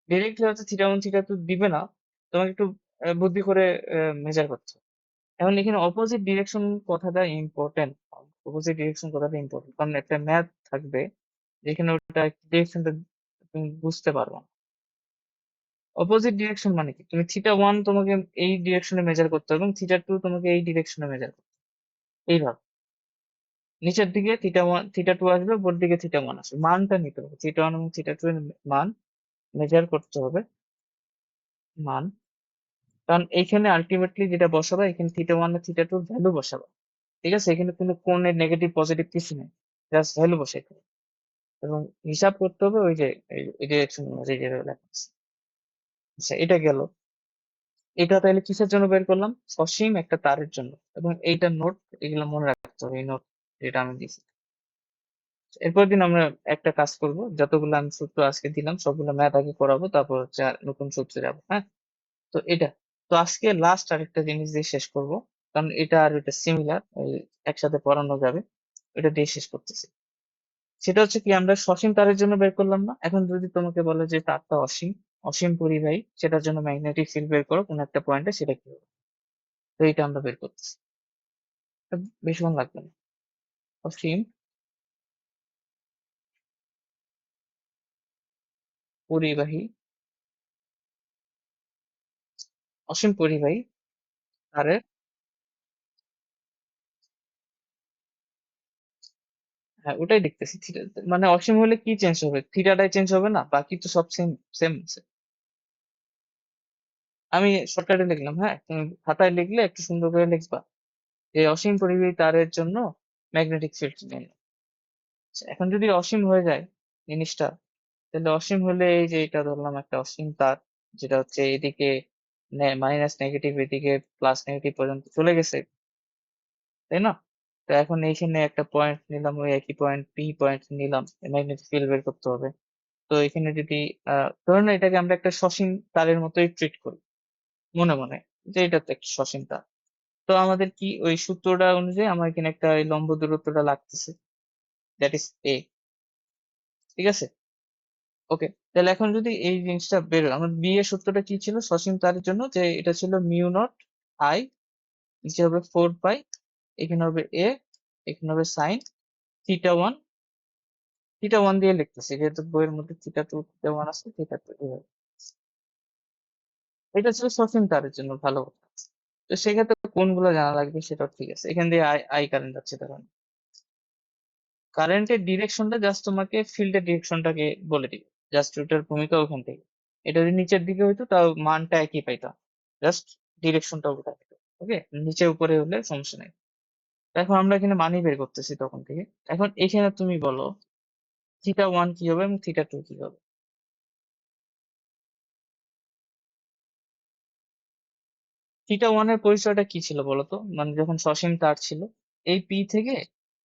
ডিরেক্টলি হচ্ছে থিটা 1 থিটা 2 দিবে না, তোমাকে একটু বুদ্ধি করে মেজার করতে হবে। এখন এখানে অপোজিট ডিরেকশন কথাটা ইম্পর্টেন্ট, অপোজিট ডিরেকশন কথাটা ইম্পর্টেন্ট, কারণ একটা ম্যাথ থাকবে যেখানে ওটা ডিরেকশনটা তুমি বুঝতে পারবে না। অপোজিট ডিরেকশন মানে কি, তুমি থিটা 1 তোমাকে এই ডিরেকশনে মেজার করতে হবে, এবং থিটা 2 তোমাকে এই ডিরেকশনে মেজার করতে হবে। এইভাবে নিচের দিকে থিটা 2 আসবে, উপর দিকে থিটা 1 আসবে, মানটা নিতে হবে, থিটা 1 এবং থিটা 2 এর মান মেজার করতে হবে, মান। কারণ এইখানে আলটিমেটলি যেটা বসাবা, এখানে থিটা 1 আর থিটা 2 ভ্যালু বসাবা, ঠিক আছে। এখানে কোনো কোণের নেগেটিভ পজিটিভ কিছু নেই, জাস্ট ভ্যালু বসাইতে হবে, এবং হিসাব করতে হবে ওই যে এই ডিরেকশন অনুযায়ী যেভাবে লেখা আছে। আচ্ছা, এটা গেল। এটা তাহলে কিসের জন্য বের করলাম, সসীম একটা তারের জন্য, এবং এইটা নোট, এগুলো মনে রাখতে হবে, এই নোট যেটা আমি দিছি। এরপর দিন আমরা একটা কাজ করব, যতগুলো আমি সূত্র আজকে দিলাম সবগুলো ম্যাথ আগে করাবো, তারপর হচ্ছে আর নতুন সূত্রে যাবো, হ্যাঁ। তো এটা, তো আজকে লাস্ট আরেকটা জিনিস দিয়ে শেষ করব, কারণ এটা আর এটা সিমিলার, একসাথে পড়ানো যাবে, এটা দিয়ে শেষ করতেছি। সেটা হচ্ছে কি, আমরা সসীম তারের জন্য বের করলাম না, এখন যদি তোমাকে বলে যে তারটা অসীম, অসীম পরিবাহী, সেটার জন্য ম্যাগনেটিক ফিল্ড বের করো কোন একটা পয়েন্টে, সেটা কি হবে। তো এটা আমরা বের করতেছি, এটা বেশিক্ষণ লাগবে না। অসীম পরিবাহী, অসীম পরিবাহী তারের, হ্যাঁ ওটাই দেখতেছি, থিটা মানে অসীম হলে কি চেঞ্জ হবে, থিটাটাই চেঞ্জ হবে না, বাকি তো সব সেম, সেম আছে। আমি শর্টকাটে লিখলাম, হ্যাঁ, তুমি খাতায় লিখলে একটু সুন্দর করে লিখবা, যে অসীম পরিবাহী তারের জন্য ম্যাগনেটিক ফিল্ড নিয়ে নিলাম। এখন যদি অসীম হয়ে যায় জিনিসটা, তাহলে অসীম হলে এই যে এটা ধরলাম একটা অসীম তার, যেটা হচ্ছে এদিকে মাইনাস নেগেটিভ, এদিকে প্লাস নেগেটিভ পর্যন্ত চলে গেছে, তাই না? তো এখন এইখানে একটা পয়েন্ট নিলাম, ওই একই পয়েন্ট পি পয়েন্ট নিলাম, ম্যাগনেটিক ফিল্ড বের করতে হবে। তো এখানে যদি ধরুন এটাকে আমরা একটা সসীম তারের মতোই ট্রিট করি মনে মনে, যে এটা তো একটা সসীম তার। তো আমাদের কি ওই সূত্রটা অনুযায়ী আমার এখানে একটা এই লম্ব দূরত্বটা লাগতেছে, দ্যাট ইজ এ। ঠিক আছে, ওকে। তাহলে এখন যদি এই জিনিসটা বেরোয়, আমার বি এর সূত্রটা কি ছিল সসীম তারের জন্য, যে এটা ছিল মিউ নট আই, নিচে হবে 4 পাই, এখানে হবে এ, এখানে হবে সাইন থিটা 1। থিটা 1 দিয়ে লিখতেছি যেহেতু বইয়ের মধ্যে থিটা 2 থিটা 1 আছে, থিটা 2 এভাবে। এটা ছিল সসীম তারের জন্য, ভালো কথা। তো সেক্ষেত্রে কোনগুলো জানা লাগবে সেটাও ঠিক আছে। এখান দিয়ে আই আই কারেন্ট যাচ্ছে, তখন কারেন্টের ডিরেকশনটা জাস্ট তোমাকে ফিল্ডের ডিরেকশনটাকে বলে দিবে, জাস্ট ওটার ভূমিকা ওখান থেকে। এটা যদি নিচের দিকে হইতো তাও মানটা একই পাইতাম, জাস্ট ডিরেকশনটা উল্টা হতো। ওকে, নিচে উপরে হলে সমস্যা নেই। এখন আমরা এখানে মানি বের করতেছি তখন থেকে। এখন এখানে তুমি বলো থিটা 1 কি হবে এবং থিটা 2 কি হবে? থিটা 1 এর পরিচয়টা কি ছিল বলতো, মানে যখন সসীম তার ছিল, এই পি থেকে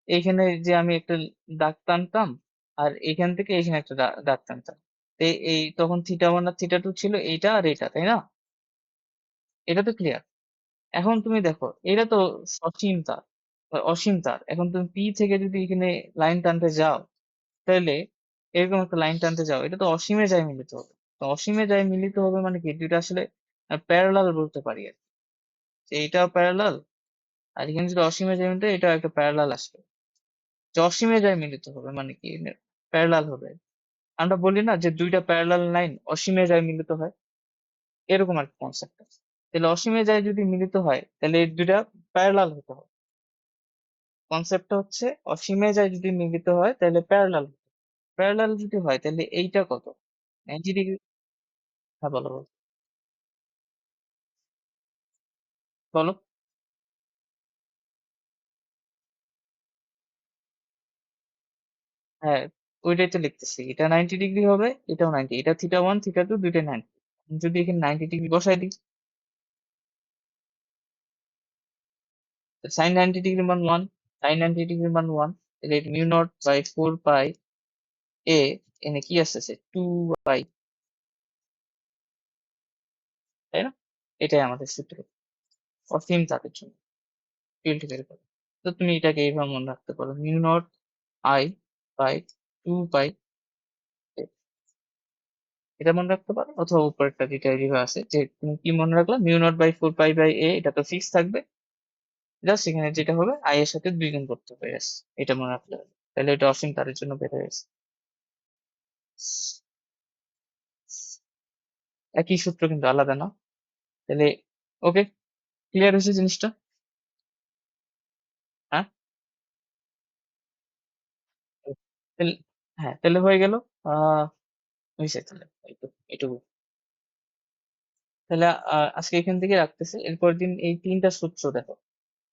এইখানে যে আমি একটা দাগ টানতাম, আর এখান থেকে এখানে একটা দাগ টানতাম। এই তখন থিটা 1 আর থিটা 2 ছিল এইটা আর এটা, তাই না? এটা তো ক্লিয়ার। এখন তুমি দেখো এটা তো সসীম তার বা অসীম তার, এখন তুমি পি থেকে যদি এখানে লাইন টানতে যাও, তাহলে এরকম একটা লাইন টানতে যাও, এটা তো অসীমে যায় মিলিত হবে। তো অসীমে যায় মিলিত হবে মানে কি, দুইটা আসলে প্যারালাল বলতে পারি আর কি। যে এইটাও প্যারালাল, আর এখানে যদি অসীমে যায় মিলিত এটাও একটা প্যারালাল আসবে। যে অসীমে যায় মিলিত হবে মানে কি, প্যারালাল হবে। আমরা বলি না যে দুইটা প্যারালাল লাইন অসীমে যায় মিলিত হয়, এরকম আর কি কনসেপ্ট। তাহলে অসীমে যায় যদি মিলিত হয় তাহলে এই দুইটা প্যারালাল হতে হবে। কনসেপ্টটা হচ্ছে অসীমে যায় যদি মিলিত হয় তাহলে প্যারালাল, প্যারালাল যদি হয় তাহলে এইটা কত, 90 ডিগ্রি। হ্যাঁ বলো বলো। বলো। হ্যাঁ, ওইটাই তো লিখতেছি, এটা 90 ডিগ্রি হবে, এটাও 90, এটা থিটা 1 থিটা 2 দুইটাই 90। যদি এখানে 90 ডিগ্রি বসাই দিই, সাইন 90 ডিগ্রি মান 1, সাইন 90 ডিগ্রি মান 1, তাহলে মিউ নট বাই 4 পাই এ, এনে কি আসতেছে 2 পাই, তাই না? এটাই আমাদের সূত্র অসীম তাপের জন্য ফিল্ড বের করে। তো তুমি এটাকে এইভাবে মনে রাখতে পারো, মিউ নট আই বাই 2 পাই, এটা মনে রাখতে পারো। অথবা উপরেরটা যেটা এইভাবে আছে, যে তুমি কি মনে রাখলা, mu naught by 4 pi by a, এটা তো ফিক্স থাকবে, জাস্ট এখানে যেটা হবে আই এর সাথে দ্বিগুণ করতে হবে, ব্যাস। এটা মনে রাখলে হবে। তাহলে এটা অসীম তারের জন্য বের হয়ে গেছে। একই সূত্র কিন্তু আলাদা না। তাহলে ওকে, ক্লিয়ার হয়েছে জিনিসটা? হ্যাঁ, তাহলে হ্যাঁ তাহলে হয়ে গেল। আহ হয়েছে তাহলে এইটুকু। তাহলে আজকে এখান থেকে রাখতেছি, এরপর দিন এই তিনটা সূত্র দেখো।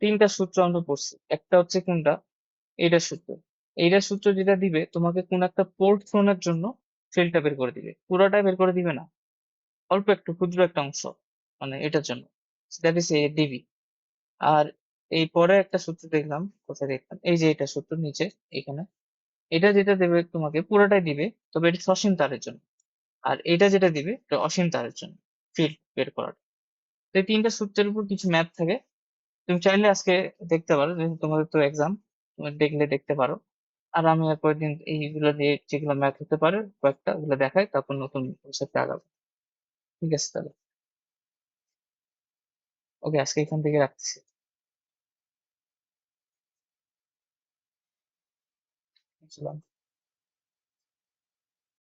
তিনটা সূত্র আমরা পড়ছি, একটা হচ্ছে কোনটা, এইটার সূত্র। এইটার সূত্র যেটা দিবে তোমাকে কোন একটা পোর্ট ফোনের জন্য ফিল্ডটা বের করে দিবে, পুরোটা বের করে দিবে না, অল্প একটু ক্ষুদ্র একটা অংশ, মানে এটার জন্য, দ্যাট ইজ এ ডিবি। আর এই পরে একটা সূত্র দেখলাম, কোথায় দেখলাম, এই যে এটা সূত্র নিচে এখানে, এটা যেটা দেবে তোমাকে পুরোটাই দিবে, তবে এটা সসীম তারের জন্য। আর এটা যেটা দিবে এটা অসীম তারের জন্য ফিল্ড বের করার। তো এই তিনটা সূত্রের উপর কিছু ম্যাথ থাকে, তুমি চাইলে আজকে দেখতে পারো, যেহেতু তোমাদের তো এক্সাম, তুমি দেখলে দেখতে পারো। আর আমি আর পরের দিন এইগুলো দিয়ে যেগুলো ম্যাথ হতে পারে কয়েকটা ওগুলো দেখাই, তারপর নতুন কনসেপ্টে আগাবো। ঠিক আছে তাহলে, ওকে, আজকে এখান থেকে রাখছি।